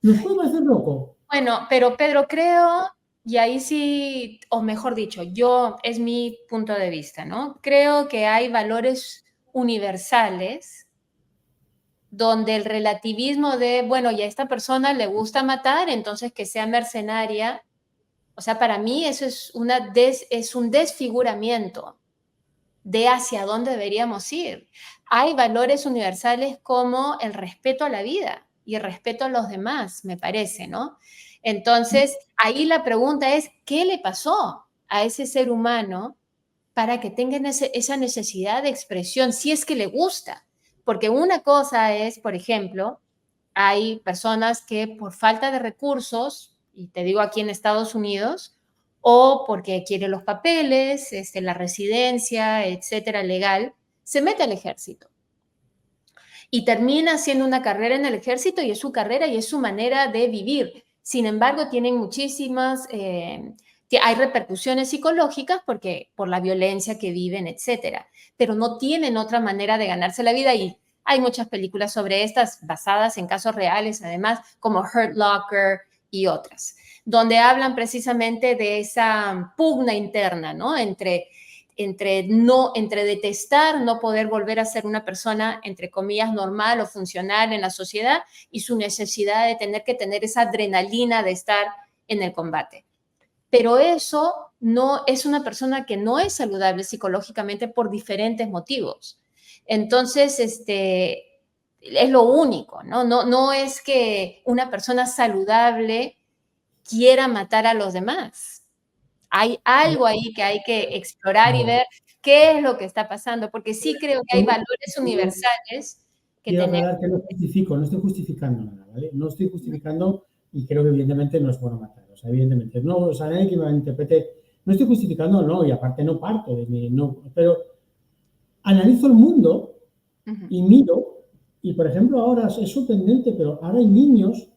Nos puede parecer loco. Bueno, pero Pedro, creo, y ahí sí, o mejor dicho, yo, es mi punto de vista, ¿no? Creo que hay valores universales donde el relativismo de, bueno, y a esta persona le gusta matar, entonces que sea mercenaria, o sea, para mí eso es un desfiguramiento de hacia dónde deberíamos ir. Hay valores universales como el respeto a la vida y el respeto a los demás, me parece, ¿no? Entonces, ahí la pregunta es, ¿qué le pasó a ese ser humano para que tengan esa necesidad de expresión, si es que le gusta? Porque una cosa es, por ejemplo, hay personas que por falta de recursos, y te digo aquí en Estados Unidos, o porque quiere los papeles, la residencia, etcétera, legal, se mete al ejército y termina haciendo una carrera en el ejército y es su carrera y es su manera de vivir. Sin embargo, tienen muchísimas, hay repercusiones psicológicas porque por la violencia que viven, etcétera, pero no tienen otra manera de ganarse la vida y hay muchas películas sobre estas basadas en casos reales, además, como Hurt Locker y otras, donde hablan precisamente de esa pugna interna, ¿no? Entre detestar no poder volver a ser una persona, entre comillas, normal o funcional en la sociedad y su necesidad de tener que tener esa adrenalina de estar en el combate. Pero eso no es una persona que no es saludable psicológicamente por diferentes motivos. Entonces, es lo único, ¿no? No es que una persona saludable quiera matar a los demás. Hay algo ahí que hay que explorar y ver, qué es lo que está pasando, porque sí creo que hay valores universales que Quiero tenemos. aclarar que no justifico, no estoy justificando nada, ¿vale? No estoy justificando y creo que evidentemente no es bueno matar, o sea, evidentemente, no, o sea, nadie que me interprete, no estoy justificando, no, y aparte no parto de mí, no, pero analizo el mundo y miro, y por ejemplo ahora es sorprendente, pero ahora hay niños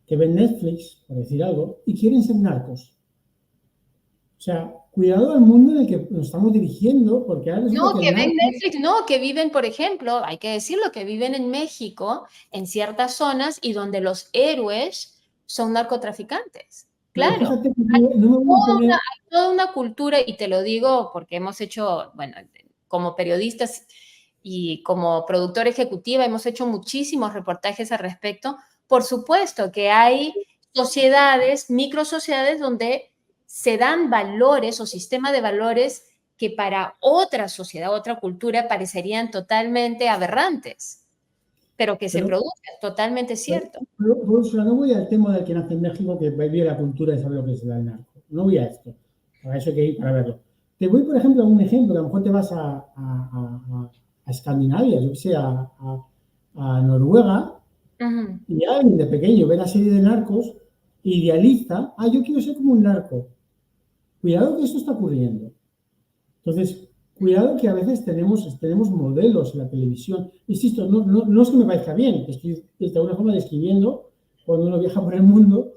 que ven Netflix, por decir algo, y quieren ser narcos. O sea, cuidado al mundo en el que nos estamos dirigiendo, porque ahora resulta No, que que el ven narco... Netflix, no, que viven, por ejemplo, hay que decirlo, que viven en México, en ciertas zonas, y donde los héroes son narcotraficantes. Pero Claro, fíjate que no me voy a poner... hay toda una cultura, y te lo digo porque hemos hecho, bueno, como periodistas y como productora ejecutiva, hemos hecho muchísimos reportajes al respecto. Por supuesto que hay sociedades, microsociedades, donde se dan valores o sistema de valores que para otra sociedad, otra cultura, parecerían totalmente aberrantes, pero que se Pero, producen, totalmente cierto. Úrsula, no voy al tema del que nace en México, que vive la cultura y sabe lo que es el narco. No voy a esto. Para eso hay que ir para verlo. Te voy, por ejemplo, a un ejemplo, que a lo mejor te vas a Escandinavia, yo que sé, a Noruega, y alguien de pequeño ve la serie de narcos, idealiza, yo quiero ser como un narco. Cuidado que esto está ocurriendo. Entonces, cuidado que a veces tenemos modelos en la televisión. Insisto, no es que me parezca bien, estoy de alguna forma describiendo cuando uno viaja por el mundo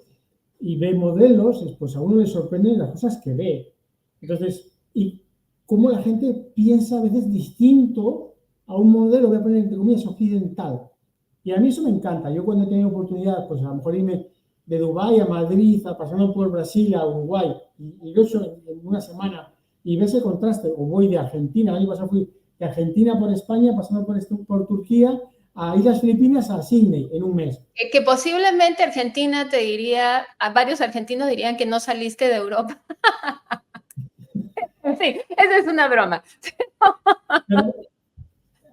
y ve modelos, pues a uno le sorprenden las cosas que ve. Entonces, y cómo la gente piensa a veces distinto a un modelo, voy a poner entre comillas, occidental. Y a mí eso me encanta. Yo cuando he tenido oportunidad, pues a lo mejor irme de Dubái a Madrid, pasando por Brasil, a Uruguay, y lo he hecho en una semana, y ves el contraste, o voy de Argentina, el año pasado fui de Argentina por España, pasando por Turquía, a Islas Filipinas, a Sydney, en un mes. Que posiblemente Argentina te diría, a varios argentinos dirían que no saliste de Europa. Sí, esa es una broma. Pero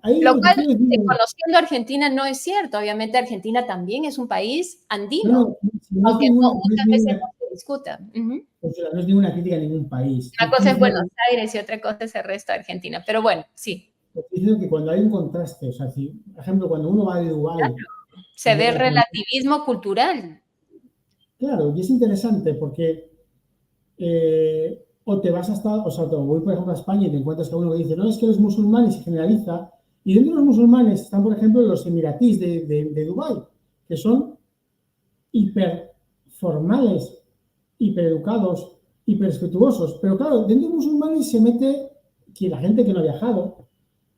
ahí Lo lo que cual, quiero decir es, conociendo Argentina, no es cierto. Obviamente Argentina también es un país andino, si no es aunque no, ninguna, muchas veces no se discuta. no es ninguna crítica a ningún país. Una Estoy cosa es diciendo, Buenos Aires y otra cosa es el resto de Argentina. Pero bueno, sí, estoy diciendo que cuando hay un contraste, o sea, si, por ejemplo, cuando uno va de Dubái, se ve relativismo cultural. claro, y es interesante porque o te vas hasta, o sea, te voy por ejemplo a España y te encuentras con uno que dice, no, es que los musulmanes se generaliza, y dentro de los musulmanes están, por ejemplo, los emiratís de Dubái, que son hiperformales, hipereducados, hiperrespetuosos, pero claro, dentro de los musulmanes se mete, que la gente que no ha viajado,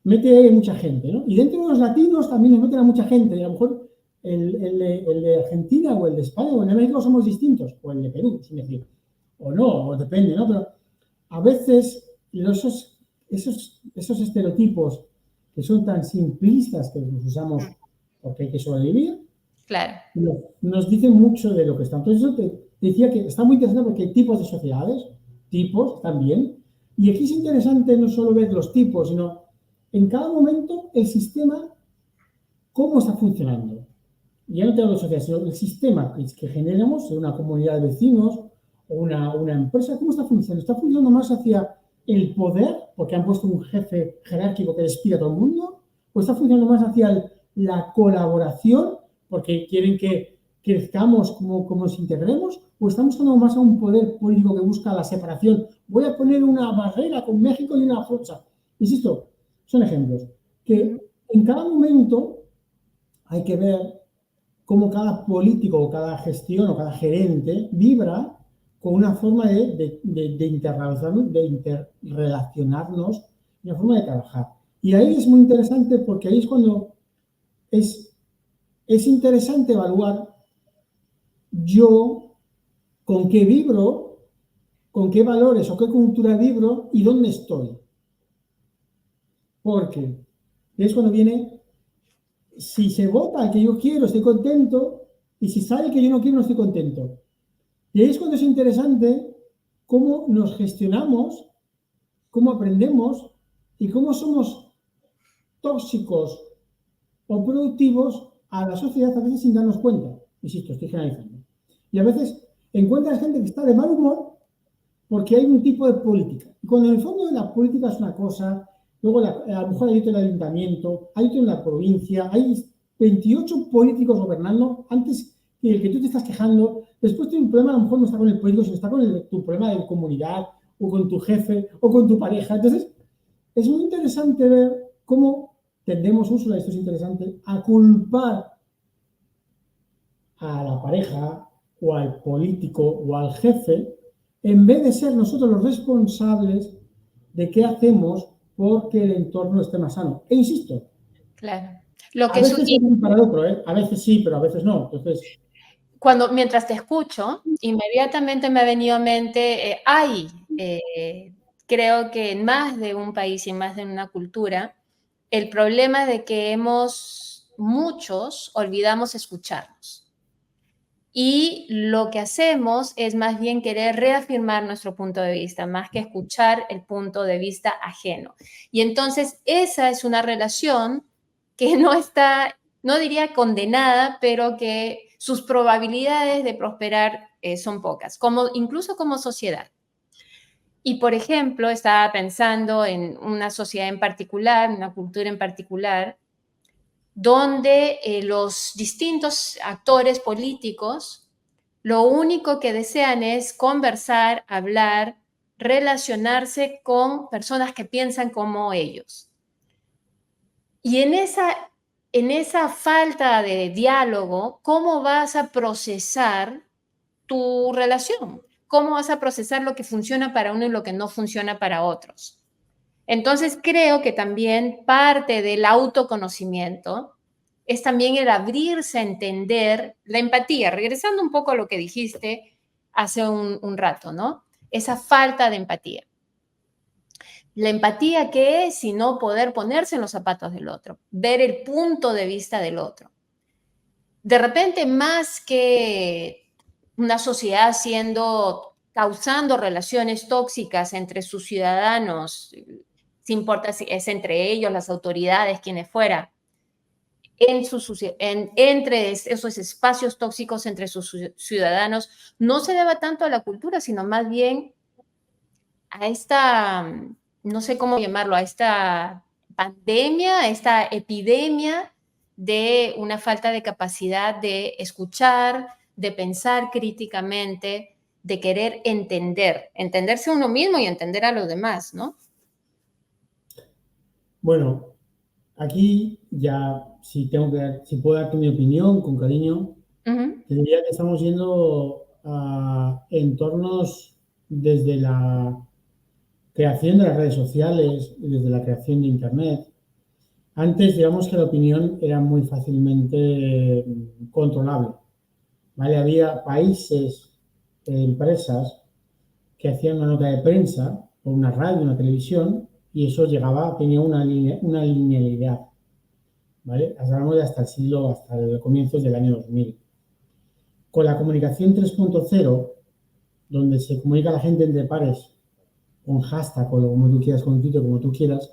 mete mucha gente, ¿no? Y dentro de los latinos también nos meten a mucha gente, y a lo mejor el de Argentina o el de España o el de México somos distintos, o el de Perú, es decir, o no, o depende, ¿no? Pero a veces esos estereotipos que son tan simplistas que los usamos porque hay que sobrevivir, Claro. nos dicen mucho de lo que está. Entonces, yo te decía que está muy interesante porque hay tipos de sociedades, tipos también, y aquí es interesante no solo ver los tipos, sino en cada momento el sistema, cómo está funcionando. Ya no tengo la sociedad, sino el sistema que generamos en una comunidad de vecinos o una empresa, ¿cómo está funcionando? ¿Está funcionando más hacia el poder, porque han puesto un jefe jerárquico que despide a todo el mundo? ¿O está funcionando más hacia la colaboración, porque quieren que crezcamos como nos integremos? ¿O estamos dando más a un poder político que busca la separación? Voy a poner una barrera con México y una fuerza. Insisto, son ejemplos. Que en cada momento hay que ver cómo cada político o cada gestión o cada gerente vibra con una forma de interrelacionarnos, una forma de trabajar. Y ahí es muy interesante porque ahí es cuando es interesante evaluar yo con qué vibro, con qué valores o qué cultura vibro y dónde estoy. Porque es cuando viene, si se vota el que yo quiero, estoy contento, y si sale el que yo no quiero, no estoy contento. Y ahí es cuando es interesante cómo nos gestionamos, cómo aprendemos y cómo somos tóxicos o productivos a la sociedad a veces sin darnos cuenta. Insisto, estoy generalizando. Y a veces encuentras gente que está de mal humor porque hay un tipo de política. Y cuando en el fondo de la política es una cosa, luego a lo mejor hay otro en el ayuntamiento, hay otro en la provincia, hay 28 políticos gobernando antes que el que tú te estás quejando. Después tiene un problema, a lo mejor no está con el político, sino está con tu problema de comunidad, o con tu jefe, o con tu pareja. Entonces, es muy interesante ver cómo tendemos, Úrsula, esto es interesante, a culpar a la pareja, o al político, o al jefe, en vez de ser nosotros los responsables de qué hacemos porque el entorno esté más sano. E insisto, Claro. Lo a que veces es para el otro, ¿eh? A veces sí, pero a veces no. Entonces, mientras te escucho, inmediatamente me ha venido a mente, creo que en más de un país y en más de una cultura, el problema de que muchos olvidamos escucharnos. Y lo que hacemos es más bien querer reafirmar nuestro punto de vista, más que escuchar el punto de vista ajeno. Y entonces esa es una relación que no está, no diría condenada, pero que sus probabilidades de prosperar son pocas, incluso como sociedad. Y, por ejemplo, estaba pensando en una sociedad en particular, una cultura en particular, donde los distintos actores políticos lo único que desean es conversar, hablar, relacionarse con personas que piensan como ellos. Y en esa falta de diálogo, ¿cómo vas a procesar tu relación? ¿Cómo vas a procesar lo que funciona para uno y lo que no funciona para otros? Entonces creo que también parte del autoconocimiento es también el abrirse a entender la empatía, regresando un poco a lo que dijiste hace un rato, ¿no? Esa falta de empatía. La empatía, ¿qué es? Sino poder ponerse en los zapatos del otro, ver el punto de vista del otro. De repente, más que una sociedad causando relaciones tóxicas entre sus ciudadanos, sin importa si es entre ellos, las autoridades, quienes fuera, entre esos espacios tóxicos entre sus ciudadanos, no se deba tanto a la cultura, sino más bien a no sé cómo llamarlo, a esta pandemia, a esta epidemia de una falta de capacidad de escuchar, de pensar críticamente, de querer entenderse a uno mismo y entender a los demás, ¿no? bueno, aquí ya, si puedo darte mi opinión con cariño, te diría que estamos yendo a entornos desde la creación de las redes sociales y desde la creación de Internet. Antes, digamos que la opinión era muy fácilmente controlable, ¿vale? Había países, empresas que hacían una nota de prensa o una radio, una televisión, y eso tenía una linealidad, ¿vale? Hablamos de hasta el comienzo del año 2000. Con la comunicación 3.0, donde se comunica a la gente entre pares, con hashtag, o como tú quieras, con Twitter, como tú quieras,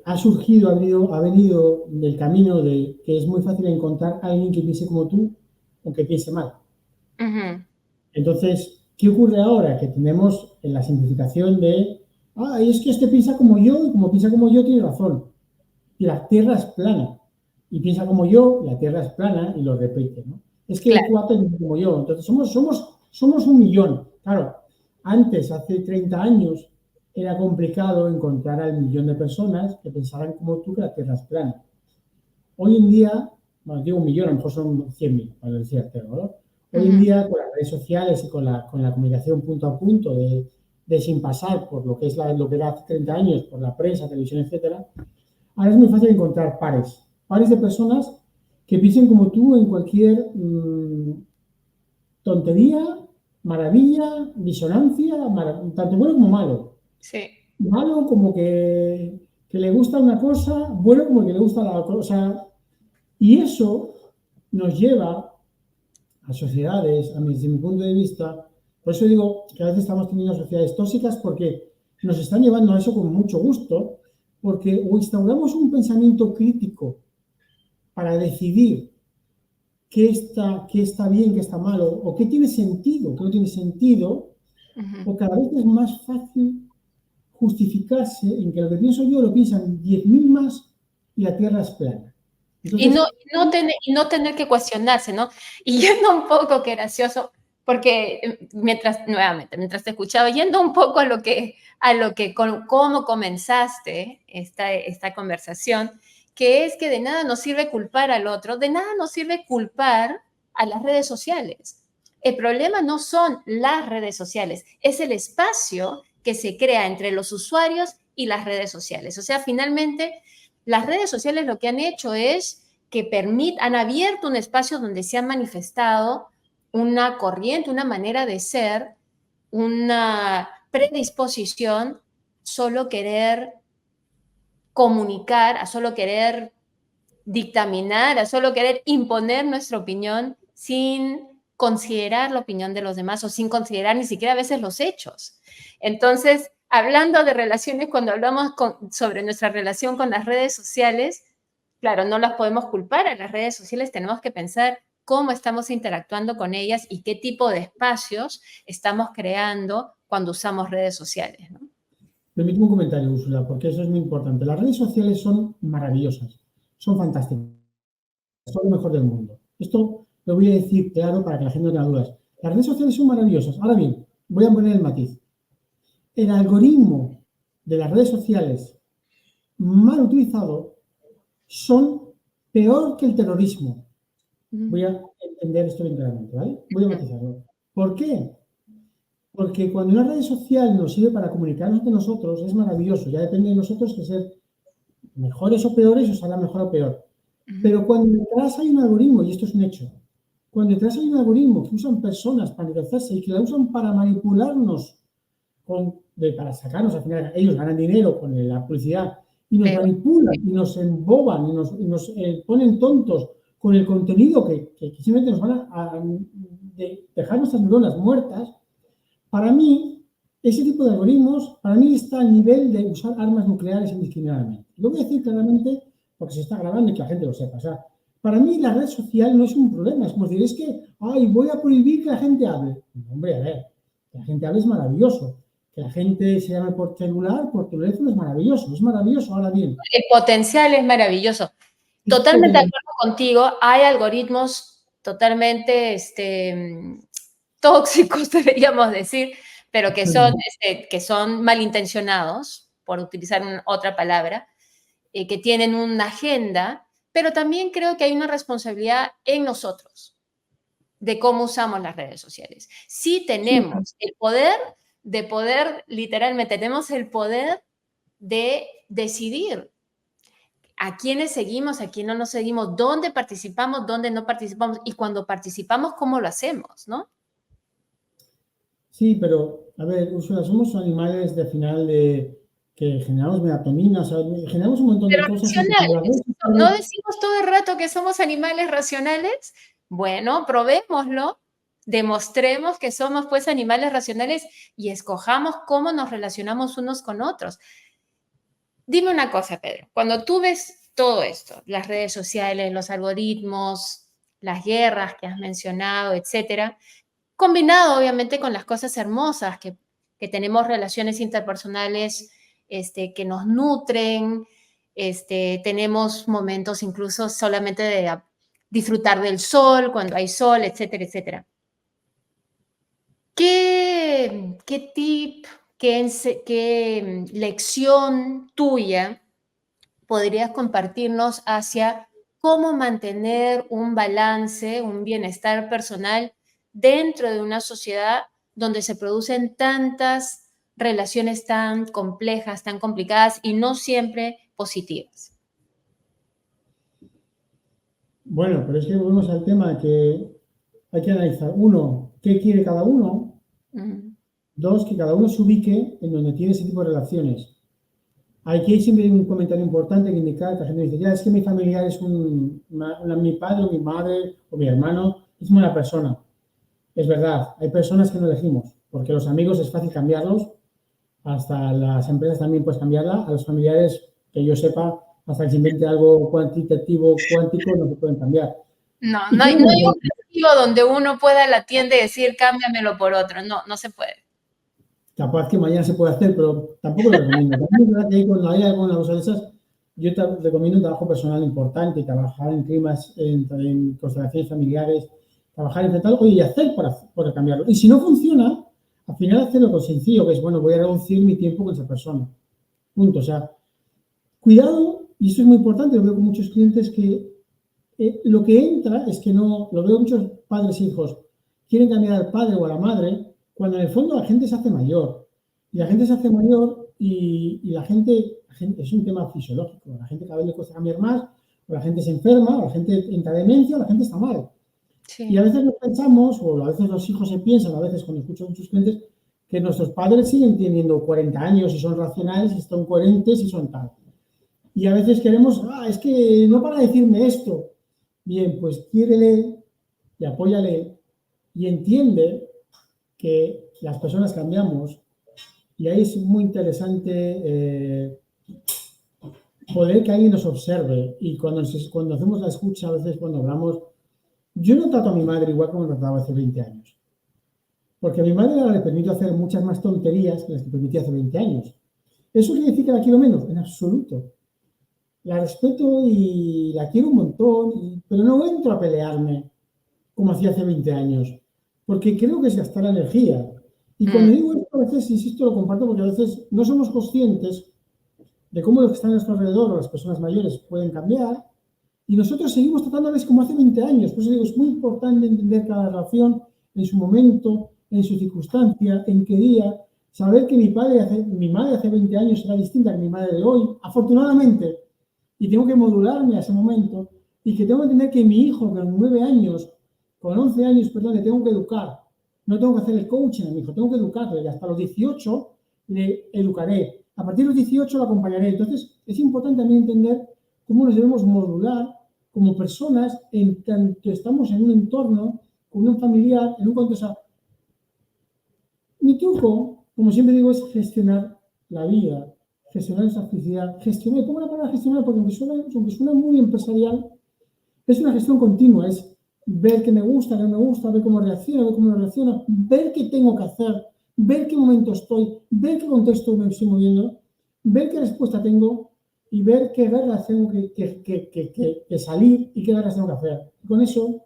ha venido del camino de que es muy fácil encontrar a alguien que piense como tú o que piense mal. Entonces, ¿qué ocurre ahora? Que tenemos en la simplificación es que este piensa como yo y como piensa como yo tiene razón. Y la Tierra es plana. Y piensa como yo, la Tierra es plana y lo repite, ¿no? Es que Claro. tú haces como yo. Entonces, somos 1.000.000. Claro, antes, hace 30 años, era complicado encontrar al 1.000.000 de personas que pensaran como tú que la Tierra es plana. Hoy en día, bueno, digo 1.000.000, a lo mejor son 100.000, para decirte, ¿no? Hoy en día, con las redes sociales y con la comunicación punto a punto, sin pasar por lo que era hace 30 años, por la prensa, televisión, etcétera, ahora es muy fácil encontrar pares de personas que piensen como tú en cualquier tontería, maravilla, disonancia, tanto bueno como malo. Sí. Malo como que le gusta una cosa, bueno como que le gusta la cosa. Y eso nos lleva a sociedades, desde mi punto de vista, por eso digo que a veces estamos teniendo sociedades tóxicas porque nos están llevando a eso con mucho gusto, porque o instauramos un pensamiento crítico para decidir qué está bien, qué está malo, o qué tiene sentido, qué no tiene sentido, o cada vez es más fácil justificarse en que lo que pienso yo lo piensan 10.000 más y la Tierra es plana. Entonces, y no tener que cuestionarse, ¿no? Y yendo un poco, que gracioso, porque nuevamente, mientras te escuchaba, yendo un poco cómo comenzaste esta conversación, que es que de nada nos sirve culpar al otro, de nada nos sirve culpar a las redes sociales. El problema no son las redes sociales, es el espacio que se crea entre los usuarios y las redes sociales. O sea, finalmente, las redes sociales lo que han hecho es que han abierto un espacio donde se ha manifestado una corriente, una manera de ser, una predisposición, solo querer comunicar, a solo querer dictaminar, a solo querer imponer nuestra opinión sin considerar la opinión de los demás o sin considerar ni siquiera a veces los hechos. Entonces, hablando de relaciones, cuando hablamos sobre nuestra relación con las redes sociales, claro, no las podemos culpar a las redes sociales, tenemos que pensar cómo estamos interactuando con ellas y qué tipo de espacios estamos creando cuando usamos redes sociales, ¿no? permíteme un comentario, Úrsula, porque eso es muy importante. Las redes sociales son maravillosas, son fantásticas, son lo mejor del mundo. Esto lo voy a decir claro para que la gente no tenga dudas. Las redes sociales son maravillosas. Ahora bien, voy a poner el matiz. El algoritmo de las redes sociales mal utilizado son peor que el terrorismo. Voy a entender esto bien claramente, ¿vale? Voy a matizarlo. ¿Por qué? Porque cuando una red social nos sirve para comunicarnos entre nosotros, es maravilloso. Ya depende de nosotros que ser mejores o peores o salga mejor o peor. Pero cuando detrás hay un algoritmo, y esto es un hecho, cuando detrás hay un algoritmo que usan personas para enriquecerse y que la usan para manipularnos, para sacarnos, al final ellos ganan dinero con la publicidad, y nos manipulan, y nos emboban, y nos ponen tontos con el contenido que simplemente nos van a dejar nuestras neuronas muertas. Para mí, ese tipo de algoritmos, para mí está al nivel de usar armas nucleares indiscriminadamente. Lo voy a decir claramente porque se está grabando y que la gente lo sepa. O sea, para mí la red social no es un problema. Es como decir, es que, voy a prohibir que la gente hable. No, hombre, a ver, que la gente hable es maravilloso. Que la gente se llame por celular, por teléfono es maravilloso. Ahora bien. El potencial es maravilloso. Totalmente de acuerdo contigo. Hay algoritmos totalmente tóxicos, deberíamos decir, pero que son malintencionados, por utilizar otra palabra, que tienen una agenda, pero también creo que hay una responsabilidad en nosotros de cómo usamos las redes sociales. Sí tenemos el poder, literalmente, tenemos el poder de decidir a quiénes seguimos, a quién no nos seguimos, dónde participamos, dónde no participamos, y cuando participamos, cómo lo hacemos, ¿no? Sí, pero, a ver, Úrsula, somos animales de final que generamos melatonina, o sea, generamos un montón de cosas. ¿No decimos todo el rato que somos animales racionales? Bueno, probémoslo, demostremos que somos pues animales racionales y escojamos cómo nos relacionamos unos con otros. Dime una cosa, Pedro, cuando tú ves todo esto, las redes sociales, los algoritmos, las guerras que has mencionado, etcétera, combinado obviamente con las cosas hermosas que tenemos relaciones interpersonales que nos nutren, tenemos momentos incluso solamente de disfrutar del sol, cuando hay sol, etcétera, etcétera. ¿Qué tip, qué lección tuya podrías compartirnos hacia cómo mantener un balance, un bienestar personal dentro de una sociedad donde se producen tantas relaciones tan complejas, tan complicadas y no siempre positivas? Bueno, pero es que volvemos al tema que hay que analizar. Uno, ¿qué quiere cada uno? Dos, que cada uno se ubique en donde tiene ese tipo de relaciones. Aquí hay siempre un comentario importante que indica que la gente dice, ya, es que mi familiar es mi padre o mi madre o mi hermano es una persona. Es verdad, hay personas que no elegimos, porque los amigos es fácil cambiarlos, hasta las empresas también puedes cambiarla, a los familiares, que yo sepa, hasta que se invente algo cuantitativo, cuántico, no se pueden cambiar. No hay un objetivo donde uno pueda a la tienda y decir, cámbiamelo por otro. No se puede. capaz que mañana se puede hacer, pero tampoco lo recomiendo. También es verdad que cuando hay alguna cosa de esas, yo te recomiendo un trabajo personal importante, trabajar en climas, en constelaciones familiares, trabajar en tal, oye, y hacer para cambiarlo. Y si no funciona, al final hacerlo con sencillo, que es, bueno, voy a reducir mi tiempo con esa persona. Punto. O sea, cuidado, y esto es muy importante, lo veo con muchos clientes que lo que entra es que no, lo veo muchos padres e hijos, quieren cambiar al padre o a la madre, cuando en el fondo la gente se hace mayor. Y la gente se hace mayor y la gente es un tema fisiológico. La gente cada vez le cuesta cambiar más, o la gente se enferma, o la gente entra en demencia, o la gente está mal. Y Sí. a veces nos pensamos, o a veces los hijos se piensan, a veces cuando escucho a muchos clientes, que nuestros padres siguen teniendo 40 años y son racionales y son coherentes y son tal. Y a veces queremos, es que no para decirme esto. Bien, pues quiérele y apóyale y entiende que las personas cambiamos. Y ahí es muy interesante poder que alguien nos observe. Y cuando hacemos la escucha, a veces cuando hablamos, yo no trato a mi madre igual como me trataba hace 20 años. Porque a mi madre ahora le permito hacer muchas más tonterías que las que permitía hace 20 años. ¿Eso quiere decir que la quiero menos? En absoluto. La respeto y la quiero un montón, pero no entro a pelearme como hacía hace 20 años, porque creo que es gastar la energía. Y cuando digo esto, a veces, insisto, lo comparto porque a veces no somos conscientes de cómo los que están a nuestro alrededor o las personas mayores pueden cambiar y nosotros seguimos tratándoles como hace 20 años. Por eso digo, es muy importante entender cada relación en su momento, en su circunstancia, en qué día, saber que mi madre hace 20 años era distinta que mi madre de hoy, afortunadamente, y tengo que modularme a ese momento y que tengo que entender que mi hijo con 9 años, con 11 años, perdón, le tengo que educar. No tengo que hacer el coaching a mi hijo, tengo que educarle y hasta los 18 le educaré. A partir de los 18 lo acompañaré. Entonces, es importante también entender cómo nos debemos modular como personas en tanto estamos en un entorno, con un familiar, en un contexto. Mi truco, como siempre digo, es gestionar la vida, gestionar esa felicidad, gestionar, pongo la palabra gestionar porque aunque suena muy empresarial, es una gestión continua, es ver qué me gusta, qué no me gusta, ver cómo reacciona, ver cómo no reacciona, ver qué tengo que hacer, ver qué momento estoy, ver qué contexto me estoy moviendo, ver qué respuesta tengo y ver qué guerras tengo que salir y qué guerras tengo que hacer. Y con eso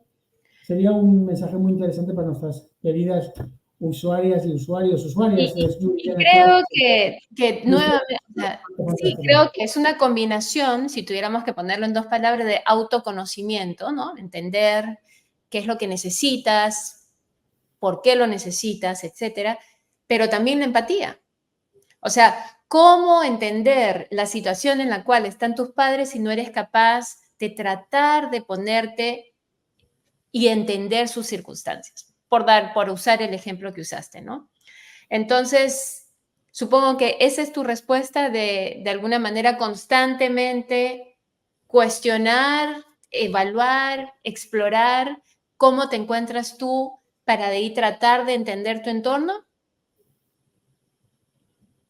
sería un mensaje muy interesante para nuestras queridas usuarias y usuarios, usuarias. Y creo que nuevamente, o sea, sí, Fantástica. creo que es una combinación, si tuviéramos que ponerlo en dos palabras, de autoconocimiento, ¿no? Entender qué es lo que necesitas, por qué lo necesitas, etcétera, pero también la empatía. O sea, cómo entender la situación en la cual están tus padres si no eres capaz de tratar de ponerte y entender sus circunstancias, por usar el ejemplo que usaste, ¿no? Entonces, supongo que esa es tu respuesta de alguna manera constantemente cuestionar, evaluar, explorar cómo te encuentras tú para de ahí tratar de entender tu entorno.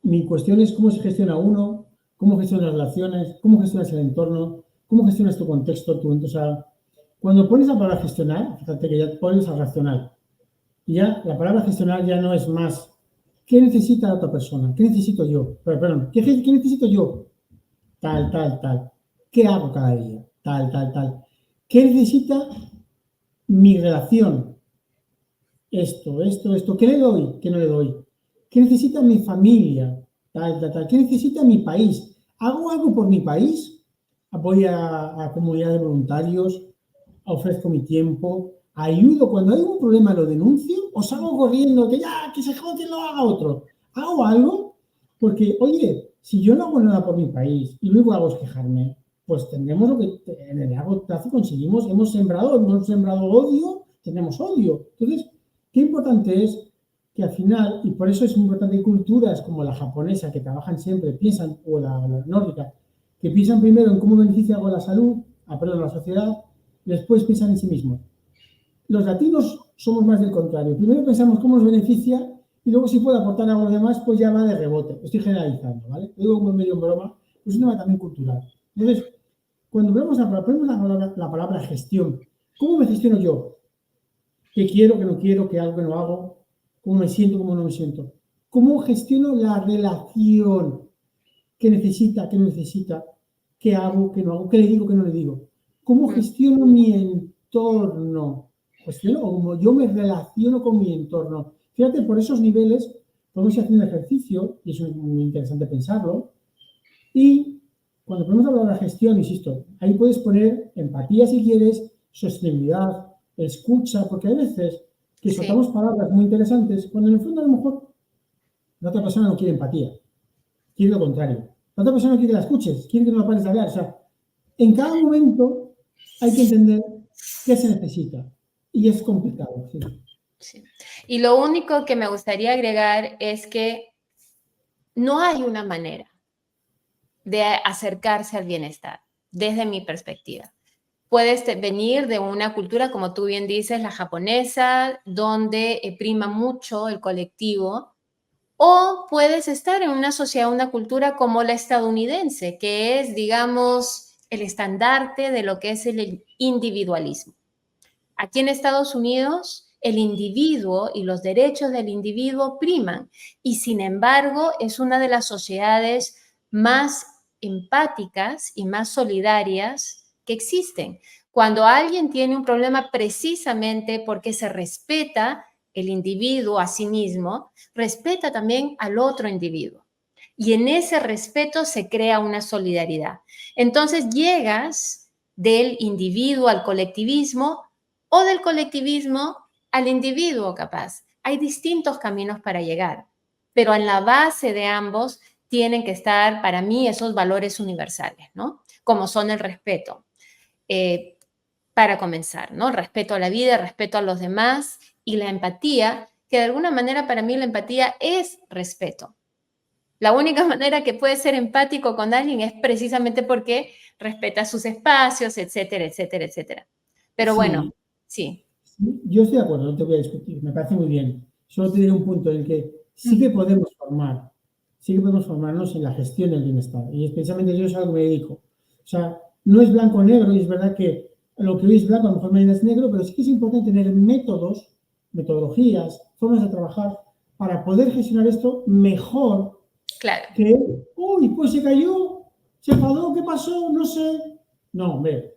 Mi cuestión es cómo se gestiona uno, cómo gestionas las relaciones, cómo gestionas el entorno, cómo gestionas tu contexto, o sea, cuando pones la palabra gestionar, fíjate que ya pones a racional. Y ya la palabra gestionar ya no es más qué necesita la otra persona, qué necesito yo, perdón, ¿qué necesito yo? Tal, tal, tal. ¿Qué hago cada día? Tal, tal, tal. ¿Qué necesita mi relación? Esto. ¿Qué le doy? ¿Qué no le doy? ¿Qué necesita mi familia? Tal, tal, tal. ¿Qué necesita mi país? ¿Hago algo por mi país? Apoyo a comunidad de voluntarios, ofrezco mi tiempo, ayudo. Cuando hay un problema lo denuncio o salgo corriendo, que se jode, que lo haga otro. Hago algo porque, oye, si yo no hago nada por mi país y lo único que hago es quejarme, pues tendremos lo que en el largo plazo conseguimos, hemos sembrado odio, tenemos odio. Entonces, qué importante es que al final, y por eso es muy importante culturas como la japonesa, que trabajan siempre, piensan, o la nórdica, que piensan primero en cómo beneficia algo a la salud, a la sociedad, y después piensan en sí mismos. Los latinos somos más del contrario. Primero pensamos cómo nos beneficia y luego si puede aportar algo de más, pues ya va de rebote. Estoy generalizando, ¿vale? Lo digo como medio en broma, es un tema también cultural. Entonces, cuando ponemos la palabra gestión, ¿cómo me gestiono yo? ¿Qué quiero, qué no quiero, qué hago, qué no hago? ¿Cómo me siento, cómo no me siento? cómo gestiono la relación, qué necesita, qué no necesita, qué hago, qué no hago, qué le digo, qué no le digo. ¿Cómo gestiono mi entorno? Gestiono o cómo yo me relaciono con mi entorno. Fíjate, por esos niveles podemos ir haciendo ejercicio, y es muy interesante pensarlo, y cuando podemos hablar de la gestión, insisto, ahí puedes poner empatía si quieres, sostenibilidad, escucha, porque hay veces que Sí. soltamos palabras muy interesantes cuando en el fondo a lo mejor la otra persona no quiere empatía, quiere lo contrario. La otra persona no quiere que la escuches, quiere que no la pares de hablar. O sea, en cada momento hay que entender qué se necesita y es complicado. Sí. Sí. Y lo único que me gustaría agregar es que no hay una manera de acercarse al bienestar, desde mi perspectiva. Puedes venir de una cultura, como tú bien dices, la japonesa, donde prima mucho el colectivo, o puedes estar en una sociedad, una cultura como la estadounidense, que es, digamos, el estandarte de lo que es el individualismo. Aquí en Estados Unidos, el individuo y los derechos del individuo priman y sin embargo es una de las sociedades más empáticas y más solidarias que existen. Cuando alguien tiene un problema precisamente porque se respeta el individuo a sí mismo, respeta también al otro individuo. Y en ese respeto se crea una solidaridad. Entonces llegas del individuo al colectivismo o del colectivismo al individuo capaz. Hay distintos caminos para llegar, pero en la base de ambos tienen que estar, para mí, esos valores universales, ¿no? Como son el respeto, eh, para comenzar, ¿no? El respeto a la vida, el respeto a los demás y la empatía, que de alguna manera para mí la empatía es respeto. La única manera que puedes ser empático con alguien es precisamente porque respeta sus espacios, etcétera, etcétera, etcétera. Pero bueno, Sí, sí. yo estoy de acuerdo, no te voy a discutir, me parece muy bien. Solo te diré un punto en el que sí que podemos formar, sí que podemos formarnos en la gestión del bienestar. Y precisamente yo es a lo que me dedico. O sea, no es blanco o negro, y es verdad que lo que hoy es blanco a lo mejor mañana es negro, pero sí que es importante tener métodos, metodologías, formas de trabajar para poder gestionar esto mejor Claro. que, uy, pues se cayó, se enfadó, ¿qué pasó? No sé. No, hombre,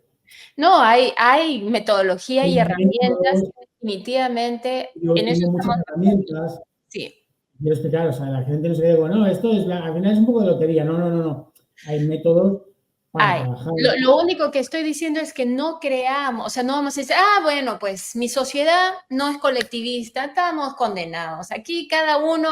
No, hay metodología hay y herramientas métodos, que definitivamente yo en eso tengo muchas estamos de acuerdo. herramientas. Sí, Quiero explicar, o sea, la gente no se quede, bueno, esto es, al final es un poco de lotería. No, no, no, no. Hay métodos para hay. trabajar. Lo único que estoy diciendo es que no creamos, o sea, no vamos a decir, ah, bueno, pues mi sociedad no es colectivista, estamos condenados. Aquí cada uno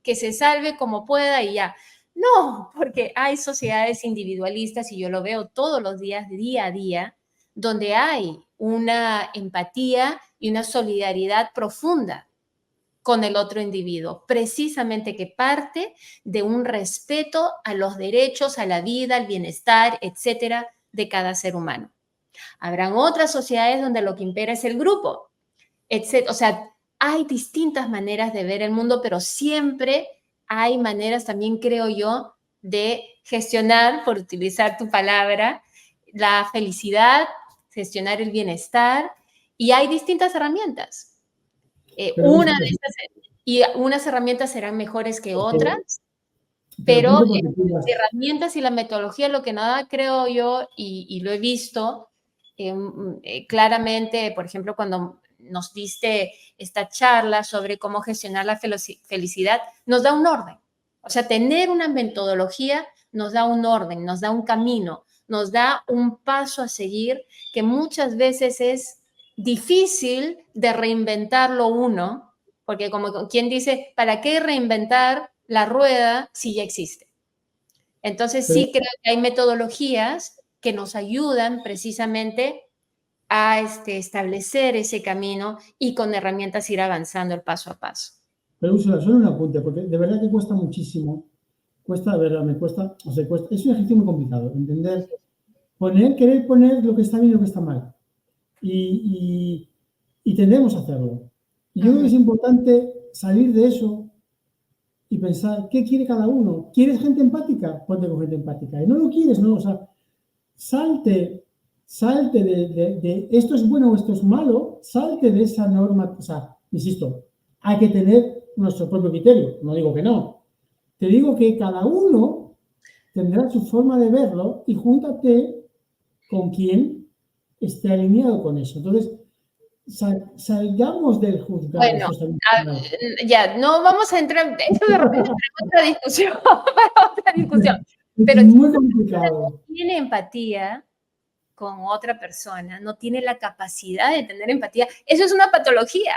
que se salve como pueda y ya. No, porque hay sociedades individualistas y yo lo veo todos los días, día a día, donde hay una empatía y una solidaridad profunda con el otro individuo, precisamente que parte de un respeto a los derechos, a la vida, al bienestar, etcétera, de cada ser humano. Habrán otras sociedades donde lo que impera es el grupo, etcétera. O sea, hay distintas maneras de ver el mundo, pero siempre hay maneras también, creo yo, de gestionar, por utilizar tu palabra, la felicidad, gestionar el bienestar, y hay distintas herramientas. Pero un Una de punto, esas, y unas herramientas serán mejores que otras, porque, pero pero apunto porque tú las herramientas y la metodología, lo que nada creo yo, y lo he visto claramente, por ejemplo, cuando nos diste esta charla sobre cómo gestionar la felicidad, nos da un orden. O sea, tener una metodología nos da un orden, nos da un camino, nos da un paso a seguir que muchas veces es difícil de reinventarlo uno, porque como quien dice, ¿para qué reinventar la rueda si ya existe? Entonces pero, sí creo que hay metodologías que nos ayudan precisamente a establecer ese camino y con herramientas ir avanzando el paso a paso. pero Úrsula, solo un apunte, porque de verdad que cuesta muchísimo. Cuesta, de verdad, me cuesta, o sea, cuesta, es un ejercicio muy complicado, entender, querer poner lo que está bien y lo que está mal. Y, y tendemos a hacerlo. Y Uh yo creo que -huh. es importante salir de eso y pensar qué quiere cada uno. ¿Quieres gente empática? Ponte con gente empática. Y no lo quieres, ¿no? O sea, salte de esto es bueno o esto es malo, salte de esa norma. O sea, insisto, hay que tener nuestro propio criterio, no digo que no. Te digo que cada uno tendrá su forma de verlo y júntate con quien esté alineado con eso. Entonces, salgamos del juzgar. Bueno, Eso está mal. ya, no vamos a entrar, esto de repente para otra discusión, para otra discusión. Es Pero si muy una persona complicado. no tiene empatía con otra persona, no tiene la capacidad de tener empatía, eso es una patología.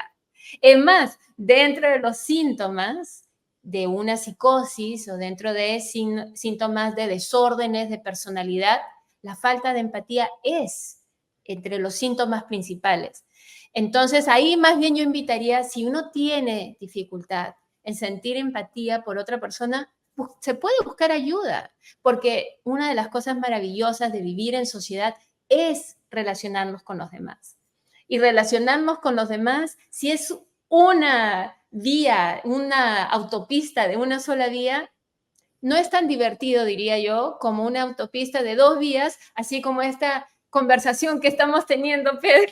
Es más, dentro de los síntomas de una psicosis o dentro de síntomas de desórdenes de personalidad, la falta de empatía es entre los síntomas principales. Entonces, ahí más bien yo invitaría, si uno tiene dificultad en sentir empatía por otra persona, se puede buscar ayuda, porque una de las cosas maravillosas de vivir en sociedad es relacionarnos con los demás. Y relacionarnos con los demás, si es una vía, una autopista de una sola vía, no es tan divertido, diría yo, como una autopista de 2 vías, así como esta conversación que estamos teniendo, Pedro,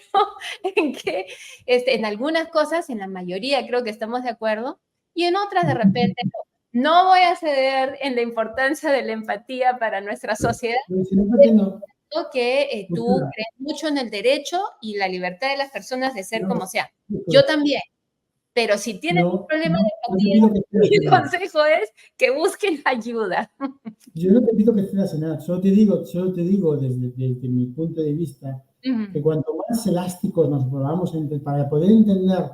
en que en algunas cosas, en la mayoría creo que estamos de acuerdo, y en otras de repente no voy a ceder en la importancia de la empatía para nuestra sociedad. Pero si no, ¿por qué no? Que tú Busca. crees mucho en el derecho y la libertad de las personas de ser como No, sea. pues, Yo también. Pero si tienes un no, problema no, de no te empatía, pido que cedas mi en nada. consejo es que busquen ayuda. Yo no te pido que cedas en nada. Solo te digo desde mi punto de vista que cuanto más elásticos nos volvamos para poder entender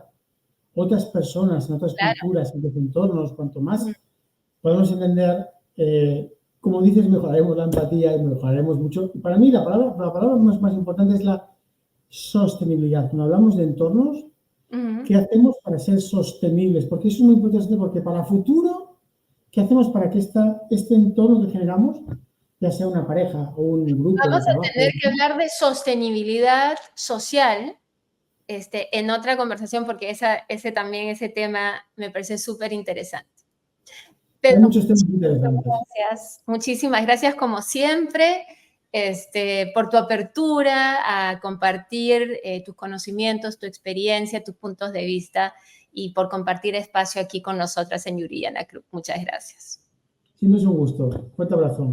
otras personas, en otras Claro. culturas, en otros entornos, cuanto más podemos entender, como dices, mejoraremos la empatía y mejoraremos mucho. Y para mí la palabra más importante es la sostenibilidad. Cuando hablamos de entornos, ¿qué hacemos para ser sostenibles? Porque eso es muy importante, porque para futuro, ¿qué hacemos para que este entorno que generamos, ya sea una pareja o un grupo de Vamos a trabajo, tener que hablar de sostenibilidad social en otra conversación porque ese tema me parece súper interesante. hay Pedro, muchos temas interesantes. gracias. Muchísimas gracias como siempre por tu apertura a compartir tus conocimientos, tu experiencia, tus puntos de vista y por compartir espacio aquí con nosotras en Yuriana Club. Muchas gracias. Siempre es un gusto. Fuerte abrazo.